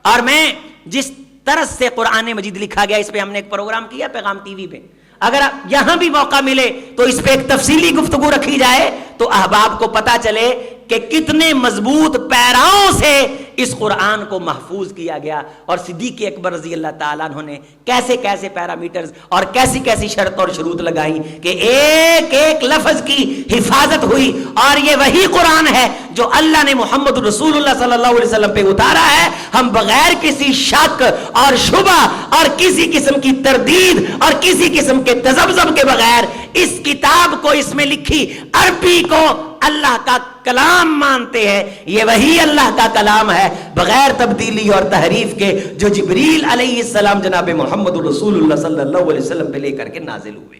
اور میں جس طرز سے قرآن مجید لکھا گیا, اس پہ ہم نے ایک پروگرام کیا پیغام ٹی وی پہ, اگر یہاں بھی موقع ملے تو اس پہ ایک تفصیلی گفتگو رکھی جائے تو احباب کو پتا چلے کہ کتنے مضبوط پیراؤں سے اس قرآن کو محفوظ کیا گیا. اور صدیق اکبر رضی اللہ تعالیٰ عنہ نے کیسے کیسے پیرامیٹرز اور کیسی کیسی شرط اور شروط لگائی کہ ایک ایک لفظ کی حفاظت ہوئی. اور یہ وہی قرآن ہے جو اللہ نے محمد رسول اللہ صلی اللہ علیہ وسلم پہ اتارا ہے. ہم بغیر کسی شک اور شبہ اور کسی قسم کی تردید اور کسی قسم کے تذبذب کے بغیر اس کتاب کو, اس میں لکھی عربی کو اللہ کا کلام مانتے ہیں. یہ وہی اللہ کا کلام ہے بغیر تبدیلی اور تحریف کے, جو جبریل علیہ السلام جناب محمد رسول اللہ صلی اللہ علیہ وسلم پہ لے کر کے نازل ہوئے.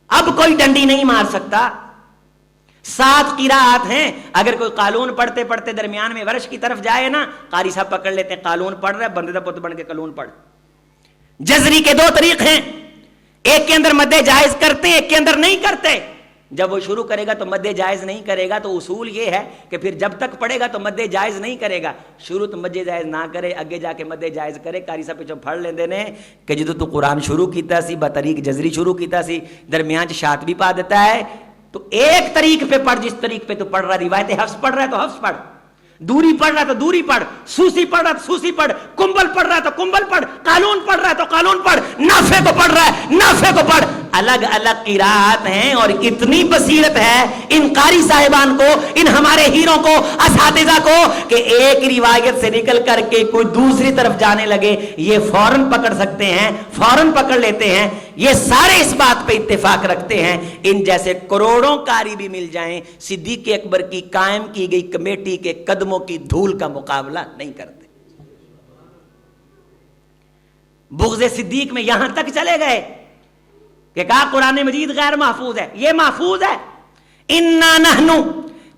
اب کوئی ڈنڈی نہیں مار سکتا. 7 قراءات ہیں. اگر کوئی قانون پڑھتے پڑھتے درمیان میں ورش کی طرف جائے نا, قاری صاحب پکڑ لیتے ہیں قانون پڑھ رہا ہے, بندے دا پت بن کے قانون پڑھ. جزری کے 2 طریق ہیں, ایک کے اندر مد جائز کرتے, ایک کے اندر نہیں کرتے. جب وہ شروع کرے گا تو مد جائز نہیں کرے گا, تو اصول یہ ہے کہ پھر جب تک پڑھے گا تو مد جائز نہیں کرے گا. شروع تو مد جائز نہ کرے, اگے جا کے مد جائز کرے. قاری صاحب پیچھے پڑھ لیندے نے کہ جدو تو قرآن شروع کیتا سی بطریق جزری شروع کیتا سی, درمیان چ شات بھی پا دیتا ہے. تو ایک طریق پہ پڑھ, جس طریق پہ تو پڑھ رہا, روایت حفظ پڑھ رہا ہے تو حفظ پڑھ, دوری پڑھ رہا تو دوری پڑھ, سوسی پڑھ رہا تو سوسی پڑھ, کمبل پڑھ رہا تو کمبل پڑھ, قانون پڑھ رہا تو قانون پڑھ, نافع کو پڑھ رہا ہے نافع کو پڑھ. الگ الگ قراءات ہیں اور اتنی بصیرت ہے ان قاری صاحبان کو, ان ہمارے ہیروں کو, اساتذہ کو, کہ ایک روایت سے نکل کر کے کوئی دوسری طرف جانے لگے یہ فوراً پکڑ سکتے ہیں, فوراً پکڑ لیتے ہیں. یہ سارے اس بات پہ اتفاق رکھتے ہیں, ان جیسے کروڑوں قاری بھی مل جائیں صدیق اکبر کی قائم کی گئی کمیٹی کے قدموں کی دھول کا مقابلہ نہیں کرتے. بغض صدیق میں یہاں تک چلے گئے کہ کہا قرآن مجید غیر محفوظ ہے. یہ محفوظ ہے. انا نحن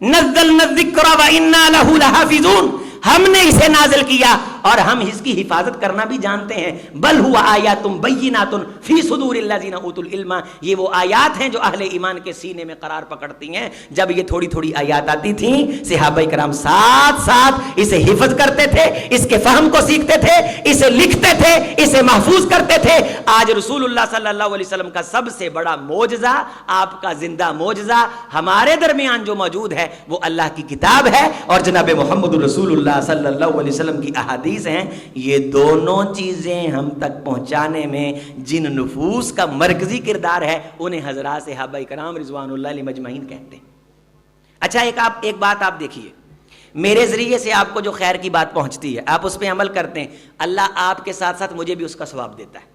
نزلنا الذکر و انا لہ لحافظون, ہم نے اسے نازل کیا اور ہم اس کی حفاظت کرنا بھی جانتے ہیں. بل ہوا آیاتم بینات فی صدور الذین اوتوا العلم، یہ وہ آیات ہیں جو اہل ایمان کے سینے میں قرار پکڑتی ہیں. جب یہ تھوڑی تھوڑی آیات آتی تھیں صحابہ کرام ساتھ ساتھ اسے حفظ کرتے تھے، اس کے فہم کو سیکھتے تھے، اسے لکھتے تھے، اسے محفوظ کرتے تھے. آج رسول اللہ صلی اللہ علیہ وسلم کا سب سے بڑا معجزہ، آپ کا زندہ معجزہ ہمارے درمیان جو موجود ہے وہ اللہ کی کتاب ہے اور جناب محمد رسول اللہ صلی اللہ علیہ وسلم کی احادیث ہیں. یہ دونوں چیزیں ہم تک پہنچانے میں جن نفوس کا مرکزی کردار ہے انہیں حضرات صحابہ کرام رضوان اللہ علیہم اجمعین کہتے ہیں. اچھا ایک بات آپ دیکھیے، میرے ذریعے سے آپ کو جو خیر کی بات پہنچتی ہے آپ اس پہ عمل کرتے ہیں، اللہ آپ کے ساتھ ساتھ مجھے بھی اس کا ثواب دیتا ہے.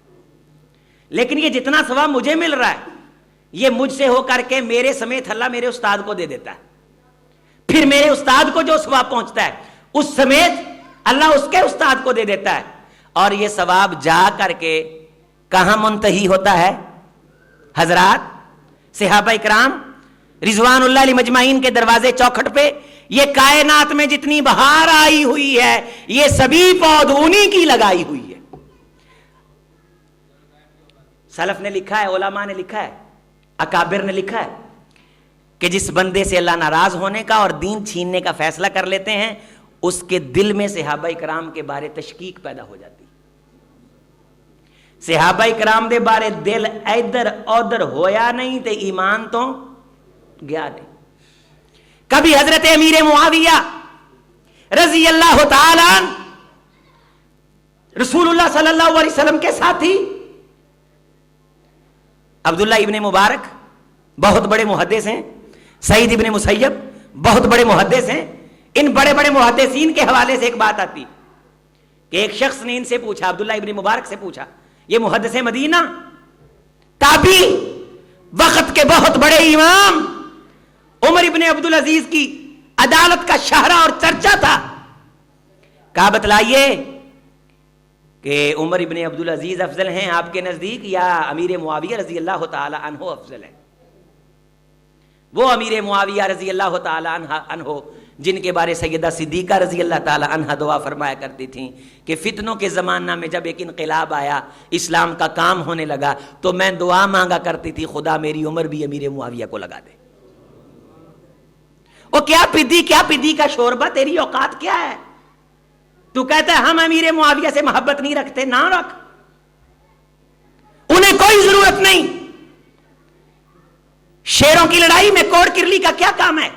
لیکن یہ جتنا ثواب مجھے مل رہا ہے یہ مجھ سے ہو کر کے میرے سمیت اللہ میرے استاد کو دے دیتا ہے. پھر میرے استاد کو جو ثواب پہنچتا ہے اس سمیت اللہ اس کے استاد کو دے دیتا ہے. اور یہ ثواب جا کر کے کہاں منتہی ہوتا ہے حضرات؟ صحابہ کرام رضوان اللہ علیہ مجمعین کے دروازے چوکھٹ پہ. یہ کائنات میں جتنی بہار آئی ہوئی ہے یہ سبھی پود انہی کی لگائی ہوئی ہے. سلف نے لکھا ہے، علماء نے لکھا ہے، اکابر نے لکھا ہے کہ جس بندے سے اللہ ناراض ہونے کا اور دین چھیننے کا فیصلہ کر لیتے ہیں اس کے دل میں صحابہ کرام کے بارے تشکیک پیدا ہو جاتی. صحابہ کرام دے بارے دل ادھر ادھر ہویا نہیں تے ایمان تو گیا نہیں. کبھی حضرت امیر معاویہ رضی اللہ تعالی عنہ رسول اللہ صلی اللہ علیہ وسلم کے ساتھی عبداللہ ابن مبارک بہت بڑے محدث ہیں، سعید ابن مسیب بہت بڑے محدث ہیں. ان بڑے بڑے محدثین کے حوالے سے ایک بات آتی کہ ایک شخص نے ان سے پوچھا، عبداللہ ابن مبارک سے پوچھا، یہ محدث مدینہ تابعی وقت کے بہت بڑے امام عمر ابن عبدالعزیز کی عدالت کا شہرہ اور چرچا تھا، کہا بتلائیے کہ عمر ابن عبدالعزیز افضل ہیں آپ کے نزدیک یا امیر معاویہ رضی اللہ تعالی عنہ افضل ہے؟ وہ امیر معاویہ رضی اللہ تعالی عنہ جن کے بارے سیدہ صدیقہ رضی اللہ تعالی عنہ دعا فرمایا کرتی تھیں کہ فتنوں کے زمانہ میں جب ایک انقلاب آیا، اسلام کا کام ہونے لگا تو میں دعا مانگا کرتی تھی خدا میری عمر بھی امیر معاویہ کو لگا دے. وہ کیا پدی کا شوربہ، تیری اوقات کیا ہے؟ تو کہتا ہے ہم امیر معاویہ سے محبت نہیں رکھتے، نہ رکھ، انہیں کوئی ضرورت نہیں. شیروں کی لڑائی میں کوڑ کرلی کا کیا کام ہے؟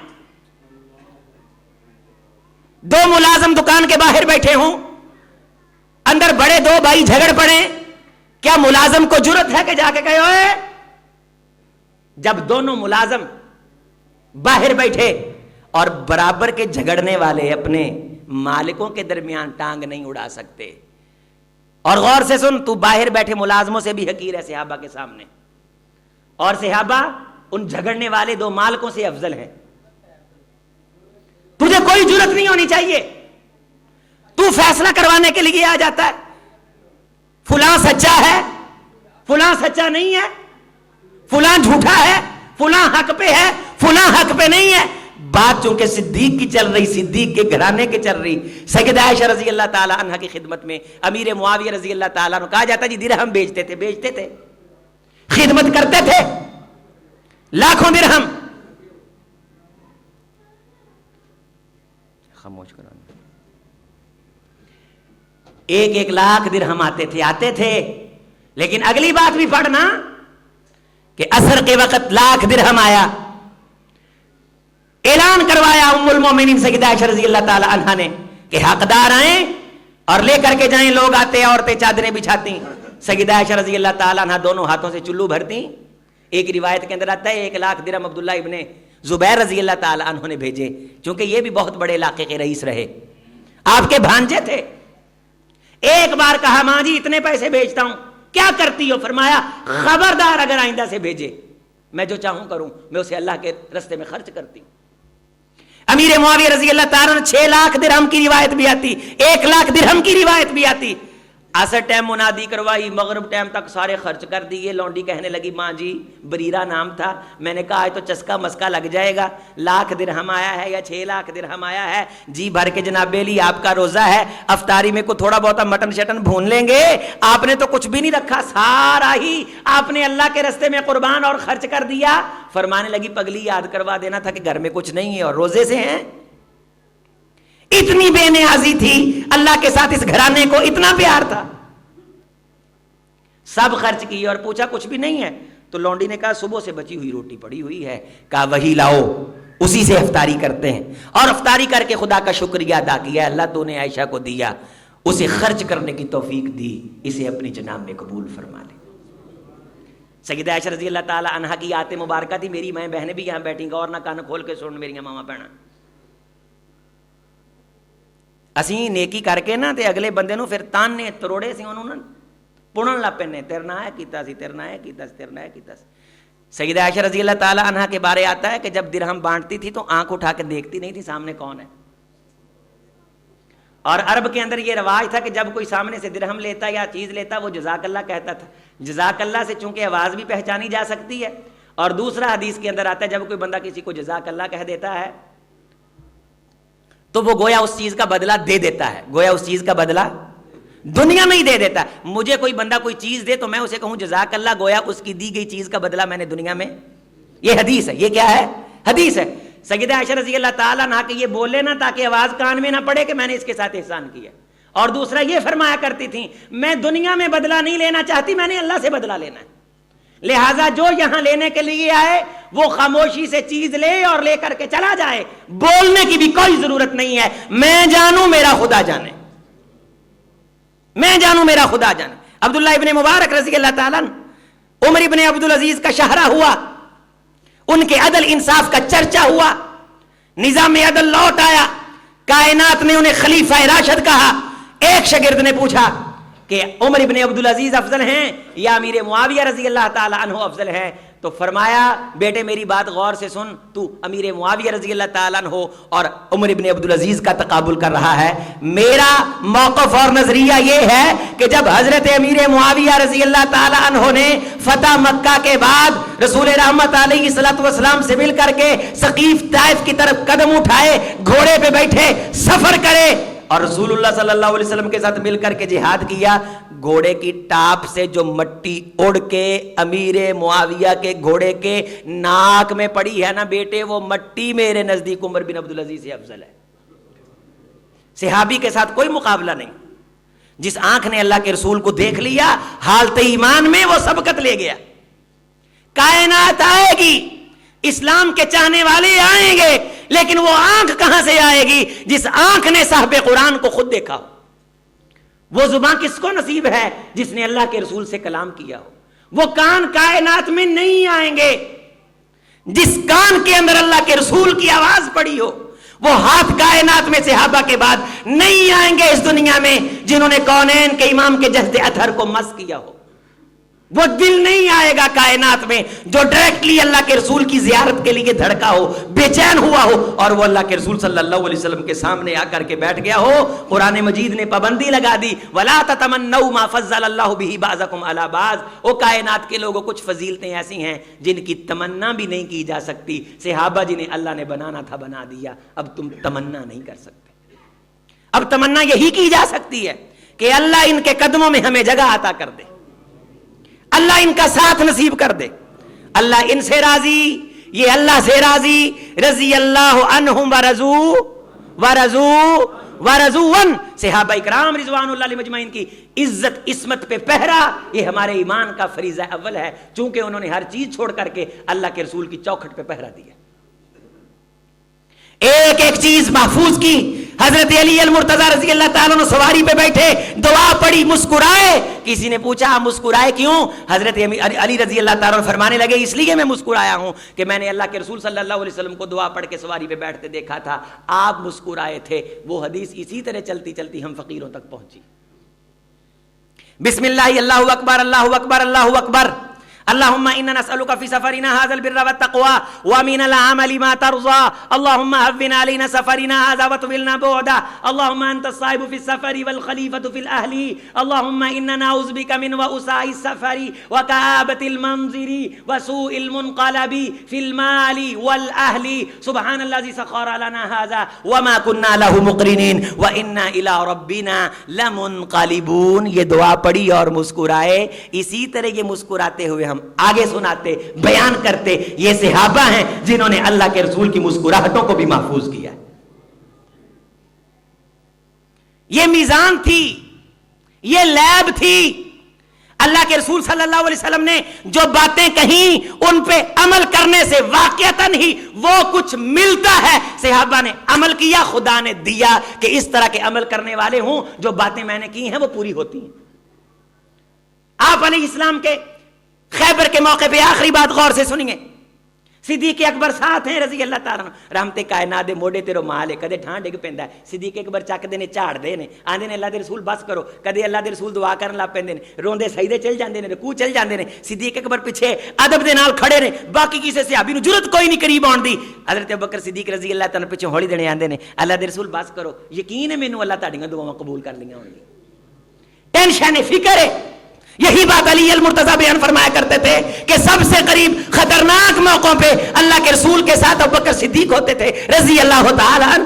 دو ملازم دکان کے باہر بیٹھے ہوں، اندر بڑے دو بھائی جھگڑ پڑے، کیا ملازم کو جرت ہے کہ جا کے کہے اوئے؟ جب دونوں ملازم باہر بیٹھے اور برابر کے جھگڑنے والے اپنے مالکوں کے درمیان ٹانگ نہیں اڑا سکتے. اور غور سے سن، تو باہر بیٹھے ملازموں سے بھی حقیر ہے صحابہ کے سامنے، اور صحابہ ان جھگڑنے والے دو مالکوں سے افضل ہیں. تجھے کوئی جرت نہیں ہونی چاہیے، تو فیصلہ کروانے کے لیے آ جاتا ہے فلاں سچا ہے، فلاں سچا نہیں ہے، فلاں جھوٹا ہے، فلاں حق پہ ہے، فلاں حق پہ نہیں ہے. بات چونکہ صدیق کی چل رہی، صدیق کے گھرانے کی چل رہی، سیدہ عائشہ رضی اللہ تعالی عنہ کی خدمت میں امیر معاویہ رضی اللہ تعالیٰ عنہ کہا جاتا جی درہم بیچتے تھے، خدمت کرتے تھے، لاکھوں درہم. خاموش کرانا، 1 لاکھ درہم آتے تھے. لیکن اگلی بات بھی پڑھنا کہ عصر کے وقت لاکھ درہم آیا، اعلان کروایا ام المومنین سیدہ عائشہ رضی اللہ تعالی عنہا نے کہ حقدار آئیں اور لے کر کے جائیں. لوگ آتے، عورتیں چادریں بچھاتی، سیدہ عائشہ رضی اللہ تعالی عنہا دونوں ہاتھوں سے چلو بھرتی. ایک روایت کے اندر آتا ہے 1 لاکھ درہم عبداللہ ابن زبیر رضی اللہ تعالی عنہ نے بھیجے، چونکہ یہ بھی بہت بڑے علاقے کے رئیس رہے، آپ کے بھانجے تھے. ایک بار کہا ماں جی اتنے پیسے بھیجتا ہوں، کیا کرتی ہو؟ فرمایا خبردار اگر آئندہ سے بھیجے میں جو چاہوں کروں، میں اسے اللہ کے رستے میں خرچ کرتی ہوں. امیر معاویہ رضی اللہ تعالیٰ عنہ 6 لاکھ درہم کی روایت بھی آتی، 1 لاکھ درہم کی روایت بھی آتی. عصر ٹائم منادی کروائی، مغرب ٹائم تک سارے خرچ کر دیے. لونڈی کہنے لگی ماں جی بریرہ نام تھا، میں نے کہا آج تو چسکا مسکا لگ جائے گا، 1,00,000 درہم آیا ہے یا 6,00,000 درہم آیا ہے، جی بھر کے جناب بیلی آپ کا روزہ ہے، افطاری میں کو تھوڑا بہت مٹن شٹن بھون لیں گے. آپ نے تو کچھ بھی نہیں رکھا، سارا ہی آپ نے اللہ کے رستے میں قربان اور خرچ کر دیا. فرمانے لگی پگلی یاد کروا دینا تھا کہ گھر میں کچھ نہیں ہے اور روزے سے ہیں. اتنی بے نیازی تھی اللہ کے ساتھ، اس گھرانے کو اتنا پیار تھا. سب خرچ کی اور پوچھا کچھ بھی نہیں ہے. تو لونڈی نے کہا صبح سے بچی ہوئی روٹی پڑی ہوئی ہے. کہا وہی لاؤ، اسی سے افطاری کرتے ہیں. اور افطاری کر کے خدا کا شکریہ ادا کیا، اللہ تو نے عائشہ کو دیا، اسے خرچ کرنے کی توفیق دی، اسے اپنی جناب میں قبول فرما لے. سیدہ عائشہ رضی اللہ تعالی عنہا کی آیت مبارکہ تھی. میری مائیں بہنیں بھی یہاں بیٹھیں گا اور نہ کان کھول کے سن میری ماما بہنا. اسی نیکی کر کے نا تے اگلے بندے نو پھر تانے تروڑے سی انہوں نے پڑھن لگ پینے، تیرنا ہے کیتا سی، تیرنا ہے کیتا سی، تیرنا ہے کیتا سی. سیدہ عائشہ رضی اللہ تعالی عنہا کے بارے آتا ہے کہ جب درہم بانٹتی تھی تو آنکھ اٹھا کے دیکھتی نہیں تھی سامنے کون ہے. اور عرب کے اندر یہ رواج تھا کہ جب کوئی سامنے سے درہم لیتا یا چیز لیتا وہ جزاک اللہ کہتا تھا. جزاک اللہ سے چونکہ آواز بھی پہچانی جا سکتی ہے، اور دوسرا حدیث کے اندر آتا ہے جب کوئی بندہ کسی کو جزاک اللہ کہہ دیتا ہے تو وہ گویا اس چیز کا بدلہ دے دیتا ہے، گویا اس چیز کا بدلہ دنیا میں ہی دے دیتا ہے. مجھے کوئی بندہ کوئی چیز دے تو میں اسے کہوں جزاک اللہ، گویا اس کی دی گئی چیز کا بدلہ میں نے دنیا میں. یہ حدیث ہے. یہ کیا ہے؟ حدیث ہے. سیدہ عائشہ رضی اللہ تعالیٰ عنہا کہ یہ بولے نا تاکہ آواز کان میں نہ پڑے کہ میں نے اس کے ساتھ احسان کیا. اور دوسرا یہ فرمایا کرتی تھیں میں دنیا میں بدلہ نہیں لینا چاہتی، میں نے اللہ سے بدلہ لینا ہے. لہٰذا جو یہاں لینے کے لیے آئے وہ خاموشی سے چیز لے اور لے کر کے چلا جائے، بولنے کی بھی کوئی ضرورت نہیں ہے. میں جانوں میرا خدا جانے، میں جانوں میرا خدا جانے. عبداللہ ابن مبارک رضی اللہ تعالیٰ عمر ابن عبدالعزیز کا شاہراہ ہوا، ان کے عدل انصاف کا چرچا ہوا، نظام عدل لوٹ آیا، کائنات نے انہیں خلیفہ راشد کہا. ایک شاگرد نے پوچھا کہ عمر ابن عبدالعزیز افضل ہیں یا امیر معاویہ رضی اللہ تعالی عنہ افضل ہیں؟ تو فرمایا بیٹے میری بات غور سے سن، تو امیر معاویہ رضی اللہ تعالیٰ عنہ اور عمر ابن عبدالعزیز کا تقابل کر رہا ہے. میرا موقف اور نظریہ یہ ہے کہ جب حضرت امیر معاویہ رضی اللہ تعالیٰ عنہ نے فتح مکہ کے بعد رسول رحمت علیہ الصلوۃ والسلام سے مل کر کے ثقیف طائف کی طرف قدم اٹھائے، گھوڑے پہ بیٹھے سفر کرے اور رسول اللہ صلی اللہ علیہ وسلم کے ساتھ مل کر کے جہاد کیا، گھوڑے کی ٹاپ سے جو مٹی اڑ کے امیر معاویہ کے گھوڑے کے ناک میں پڑی ہے نا بیٹے، وہ مٹی میرے نزدیک عمر بن عبدالعزیز سے افضل ہے. صحابی کے ساتھ کوئی مقابلہ نہیں. جس آنکھ نے اللہ کے رسول کو دیکھ لیا حالت ایمان میں وہ سبقت لے گیا. کائنات آئے گی، اسلام کے چاہنے والے آئیں گے، لیکن وہ آنکھ کہاں سے آئے گی جس آنکھ نے صاحب قرآن کو خود دیکھا ہو. وہ زبان کس کو نصیب ہے جس نے اللہ کے رسول سے کلام کیا ہو. وہ کان کائنات میں نہیں آئیں گے جس کان کے اندر اللہ کے رسول کی آواز پڑی ہو. وہ ہاتھ کائنات میں صحابہ کے بعد نہیں آئیں گے اس دنیا میں جنہوں نے کونین کے امام کے جسد اطہر کو مس کیا ہو. وہ دل نہیں آئے گا کائنات میں جو ڈائریکٹلی اللہ کے رسول کی زیارت کے لیے دھڑکا ہو، بے چین ہوا ہو اور وہ اللہ کے رسول صلی اللہ علیہ وسلم کے سامنے آ کر کے بیٹھ گیا ہو. قرآن مجید نے پابندی لگا دی وَلَا تَتَمَنَّوْا مَا فَضَّلَ اللَّهُ بِهِ بَعْضَكُمْ عَلَى بَعْضٍ. وہ کائنات کے لوگوں کچھ فضیلتیں ایسی ہیں جن کی تمنا بھی نہیں کی جا سکتی. صحابہ جنہیں اللہ نے بنانا تھا بنا دیا، اب تم تمنا نہیں کر سکتے. اب تمنا یہی کی جا سکتی ہے کہ اللہ ان کے قدموں میں ہمیں جگہ عطا کر دے، اللہ ان کا ساتھ نصیب کر دے، اللہ ان سے راضی، یہ اللہ سے راضی. رضی اللہ عنہم ورضوا عنہ. صحابہ اکرام رضوان اللہ علیہم اجمعین کی عزت عصمت پہ پہرا یہ ہمارے ایمان کا فریضہ اول ہے، چونکہ انہوں نے ہر چیز چھوڑ کر کے اللہ کے رسول کی چوکھٹ پہ پہرا دیا. ایک ایک چیز محفوظ کی. حضرت علی المرتضی رضی اللہ تعالیٰ عنہ سواری پہ بیٹھے، دعا پڑی، مسکرائے. کسی نے پوچھا مسکرائے کیوں؟ حضرت علی رضی اللہ تعالیٰ عنہ فرمانے لگے اس لیے میں مسکرایا ہوں کہ میں نے اللہ کے رسول صلی اللہ علیہ وسلم کو دعا پڑھ کے سواری پہ بیٹھتے دیکھا تھا، آپ مسکرائے تھے. وہ حدیث اسی طرح چلتی چلتی ہم فقیروں تک پہنچی. بسم اللہ، اللہ اکبر، اللہ اکبر، اللہ اکبر. اللهم انا نسالك في سفرنا هذا البر والتقوى ومن العمل ما ترضى اللهم هون علينا سفرنا هذا وطولنا بعده اللهم انت الصاحب في السفر والخليفه في الاهل اللهم انا نعوذ بك من وساء السفر وكآبة المنظر وسوء المنقلب في المال والاهل سبحان الذي سخر لنا هذا وما كنا له مقرنين وانا الى ربنا لمنقلبون. یہ دعا پڑھی اور مسکرائے. اسی طرح یہ مسکراتے ہوئے ہم آگے سناتے بیان کرتے. یہ صحابہ ہیں جنہوں نے اللہ کے رسول کی مسکراہٹوں کو بھی محفوظ کیا. یہ میزان تھی, یہ لیب تھی. اللہ کے رسول صلی اللہ علیہ وسلم نے جو باتیں کہیں ان پہ عمل کرنے سے واقعتاً ہی وہ کچھ ملتا ہے. صحابہ نے عمل کیا, خدا نے دیا کہ اس طرح کے عمل کرنے والے ہوں. جو باتیں میں نے کی ہیں وہ پوری ہوتی ہیں. آپ علیہ السلام کے خیبر کے موقع پہ آخری بات غور سے سنیے. صدیق اکبر ساتھ ہیں رضی اللہ تعالیٰ رحمت کائنات دے موڈے تے رو مال ہے. کدے ٹھان ڈگ پیندا ہے, صدیق اکبر چک دے نے جھاڑ دے نے, آندے نے اللہ دے رسول بس کرو. کدے اللہ دے رسول دعا کرن لگ پیندے نے, روندے سجدے چل جاندے نے, رکوع چل جاندے نے. صدیق اکبر پیچھے ادب دے نال کھڑے نے, باقی کسے صحابی نو جرت کوئی نہیں قریب آن دی. حضرت ابوبکر صدیق رضی اللہ تعالیٰ پیچھے ہولی دینے آندے نے, اللہ دے رسول بس کرو, یقین ہے مینوں اللہ تہاڈیاں دعاواں قبول کر لیاں ہون گی. ٹینشن ہے, فکر ہے. یہی بات علی المرتضیٰ بیان فرمایا کرتے تھے کہ سب سے قریب خطرناک موقعوں پہ اللہ کے رسول کے ساتھ ابوبکر صدیق ہوتے تھے رضی اللہ تعالی عنہ.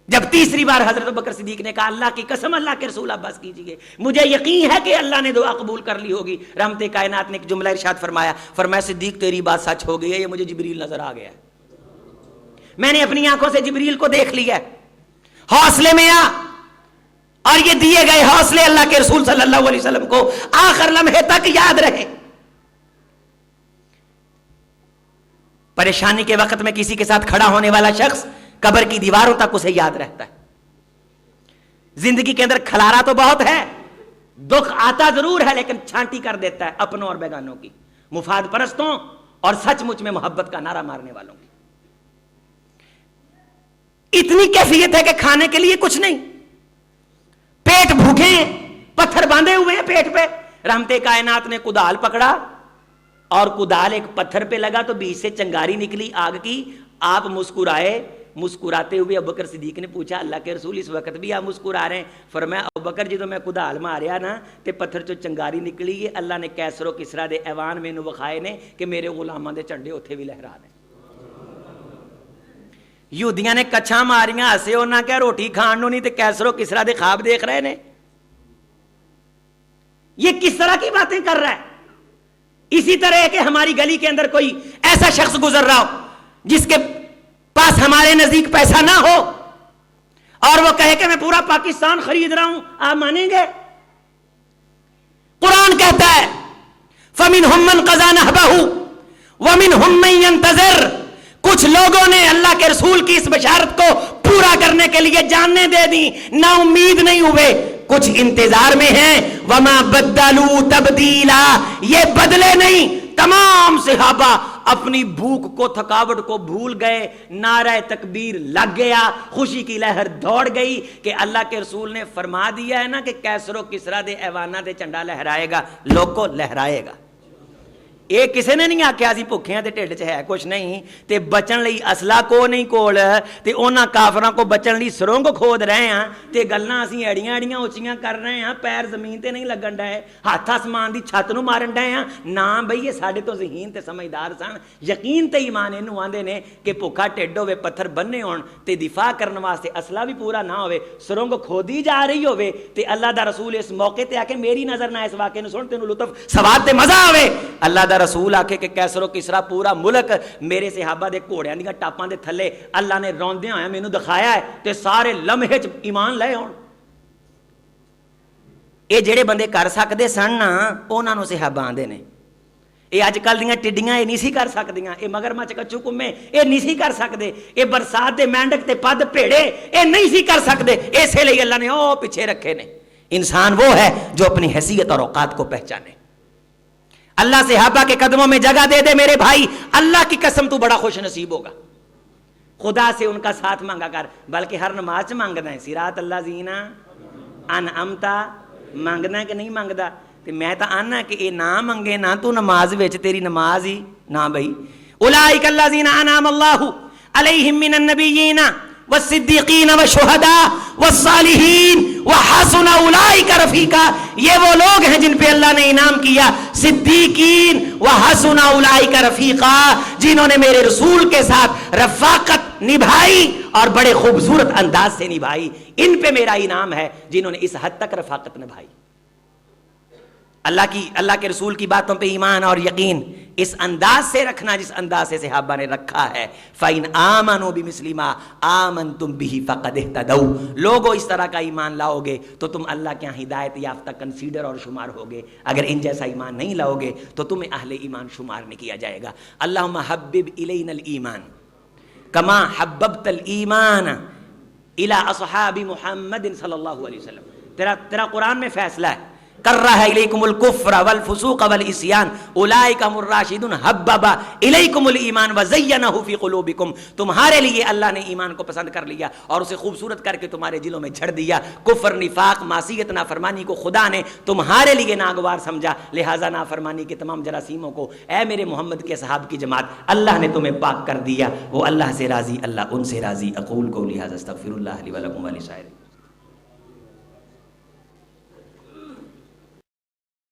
جب تیسری بار حضرت ابوبکر صدیق نے کہا اللہ کی قسم اللہ کے رسول عباس کیجئے, مجھے یقین ہے کہ اللہ نے دعا قبول کر لی ہوگی. رحمت کائنات نے ایک جملہ ارشاد فرمایا صدیق تیری بات سچ ہو گئی ہے, یہ مجھے جبریل نظر آ گیا ہے, میں نے اپنی آنکھوں سے جبریل کو دیکھ لیا ہے. حوصلے میں آ. اور یہ دیے گئے حوصلے اللہ کے رسول صلی اللہ علیہ وسلم کو آخر لمحے تک یاد رہے. پریشانی کے وقت میں کسی کے ساتھ کھڑا ہونے والا شخص قبر کی دیواروں تک اسے یاد رہتا ہے. زندگی کے اندر کھلارا تو بہت ہے, دکھ آتا ضرور ہے, لیکن چھانٹی کر دیتا ہے اپنوں اور بیگانوں کی, مفاد پرستوں اور سچ مچ میں محبت کا نعرہ مارنے والوں کی. اتنی کیفیت ہے کہ کھانے کے لیے کچھ نہیں, پیٹ بھوکے ہیں, پتھر باندھے ہوئے ہیں پیٹ پہ. رحمت کائنات نے کدال پکڑا اور کدال ایک پتھر پہ لگا تو بیچ سے چنگاری نکلی آگ کی. آپ مسکرائے. مسکراتے ہوئے ابوبکر صدیق نے پوچھا اللہ کے رسول اس وقت بھی آپ مسکرا رہے ہیں؟ فرمایا ابوبکر جدوں میں کدال ماریا نا تے پتھر چو چنگاری نکلی, یہ اللہ نے کیسر و کسرا دے ایوان مینوں وکھائے نے کہ میرے غلاماں دے چنڈے اوتھے بھی لہرا دے. یہودیاں نے کچھاں ماریاں, ہسے انہاں کیا روٹی کھان نو نہیں تے کیسر و کسرا دے خواب دیکھ رہے نے. یہ کس طرح کی باتیں کر رہا ہے؟ اسی طرح ہے کہ ہماری گلی کے اندر کوئی ایسا شخص گزر رہا ہو جس کے پاس ہمارے نزدیک پیسہ نہ ہو اور وہ کہے کہ میں پورا پاکستان خرید رہا ہوں, آپ مانیں گے؟ قرآن کہتا ہے فَمِنْهُمْ مَنْ قَضَى نَحْبَهُ وَمِنْهُمْ مَنْ يَنْتَظِرُ. کچھ لوگوں نے اللہ کے رسول کی اس بشارت کو پورا کرنے کے لیے جاننے دے دی, نا امید نہیں ہوئے, کچھ انتظار میں ہیں. وَمَا بَدَّلُوا تَبْدِيلًا. یہ بدلے نہیں. تمام صحابہ اپنی بھوک کو, تھکاوٹ کو بھول گئے, نعرہ تکبیر لگ گیا, خوشی کی لہر دوڑ گئی کہ اللہ کے رسول نے فرما دیا ہے نا کہ کیسر و کسرا دے ایوانا دے چنڈا لہرائے گا, لوگ کو لہرائے گا. یہ کسی نے نہیں آکھیا سی بھوکے تے ٹھڈ چ ہے کچھ نہیں تے بچن لئی اسلحہ کو نہیں کول تے انہاں کافراں کو بچن لئی سرنگ کھود رہے ہیں تے گلاں اسی ایڑیاں ایڑیاں اونچیاں کر رہے ہیں, پیر زمین تے نہیں لگن ڈے, ہاتھ آسمان دی چھت نو مارن ڈے ہیں. نا بھئی یہ ساڈے تو ذہین تے سمجھدار سن. یقین تے ایمان اینو آندے نے کہ بھوکا ٹھڈ ہوے, پتھر بننے ہون تے دفاع کرن واسطے اسلحہ بھی پورا نہ ہوے, سرنگ کھودی جا رہی ہوے تے اللہ دا رسول اس موقع تے آ کے میری نظر نہ اس واقعے نو سن تینوں لطف سواد تے مزہ آوے. اللہ دا رسول آکھے کہ کیسر و کسرا پورا ملک میرے صحابہ دے گھوڑیاں دیاں ٹاپاں دے تھلے اللہ نے روندیاں ہوئے مینوں دکھایا ہے تے سارے لمحے چ ایمان لے ہون. اے جڑے بندے کر سکدے سن نا انہاں نوں صحابہ آندے نے. اے اج کل دیاں ٹڈیاں اے نہیں سی کر سکدیاں, اے مگرمچھ کچو کمے اے نہیں سی کر سکدے, اے برسات دے مینڈک تے پد بھیڑے اے نہیں سی کر سکدے. اسے لیے اللہ نے او پیچھے رکھے نے. انسان وہ ہے جو اپنی حیثیت اور اوقات کو پہچانے. اللہ صحابہ کے قدموں میں جگہ دے دے میرے بھائی, اللہ کی قسم تو بڑا خوش نصیب ہوگا. خدا سے ان کا ساتھ مانگا کر, بلکہ ہر نماز مانگنا ہے صراط اللہ زینا انعمتا, مانگنا ہے کہ نہیں مانگدا؟ تے میں تا آنا کہ اے نہ منگے نہ تو نماز وچ تیری نماز ہی نہ بھئی. اولئک الذین انعم اللہ علیہم من النبیین والصدیقین والشہداء والصالحین وحسن اولئک رفیقا. یہ وہ لوگ ہیں جن پہ اللہ نے انعام کیا. صدیقین وحسن اولئک رفیقا, جنہوں نے میرے رسول کے ساتھ رفاقت نبھائی اور بڑے خوبصورت انداز سے نبھائی. ان پہ میرا انعام ہے جنہوں نے اس حد تک رفاقت نبھائی. اللہ کے رسول کی باتوں پہ ایمان اور یقین اس انداز سے رکھنا جس انداز سے صحابہ نے رکھا ہے. فَإِنْ آمَنُوا بِمِثْلِ مَا آمَنْتُمْ بِهِ فَقَدِ اهْتَدَوْا. لوگوں اس طرح کا ایمان لاؤ گے تو تم اللہ کے یہاں ہدایت یافتہ کنسیڈر اور شمار ہوگے. اگر ان جیسا ایمان نہیں لاؤ گے تو تمہیں اہل ایمان شمار نہیں کیا جائے گا. اللہم حبب الینا الایمان کما حببت الایمان الی اصحاب محمد صلی اللہ علیہ وسلم. تیرا قرآن میں فیصلہ ہے. کرہ الیکم الکفر والفسوق والعصیان اولئک هم الراشدون حبب الیکم الایمان وزینہ فی قلوبکم. تمہارے لیے اللہ نے ایمان کو پسند کر لیا اور اسے خوبصورت کر کے تمہارے دلوں میں جھڑ دیا. کفر, نفاق, معصیت, نافرمانی کو خدا نے تمہارے لیے ناگوار سمجھا. لہٰذا نافرمانی کے تمام جراثیموں کو اے میرے محمد کے صحاب کی جماعت اللہ نے تمہیں پاک کر دیا. وہ اللہ سے راضی, اللہ ان سے راضی. اقول قولی ھذا استغفر اللہ لی ولکم ولسائر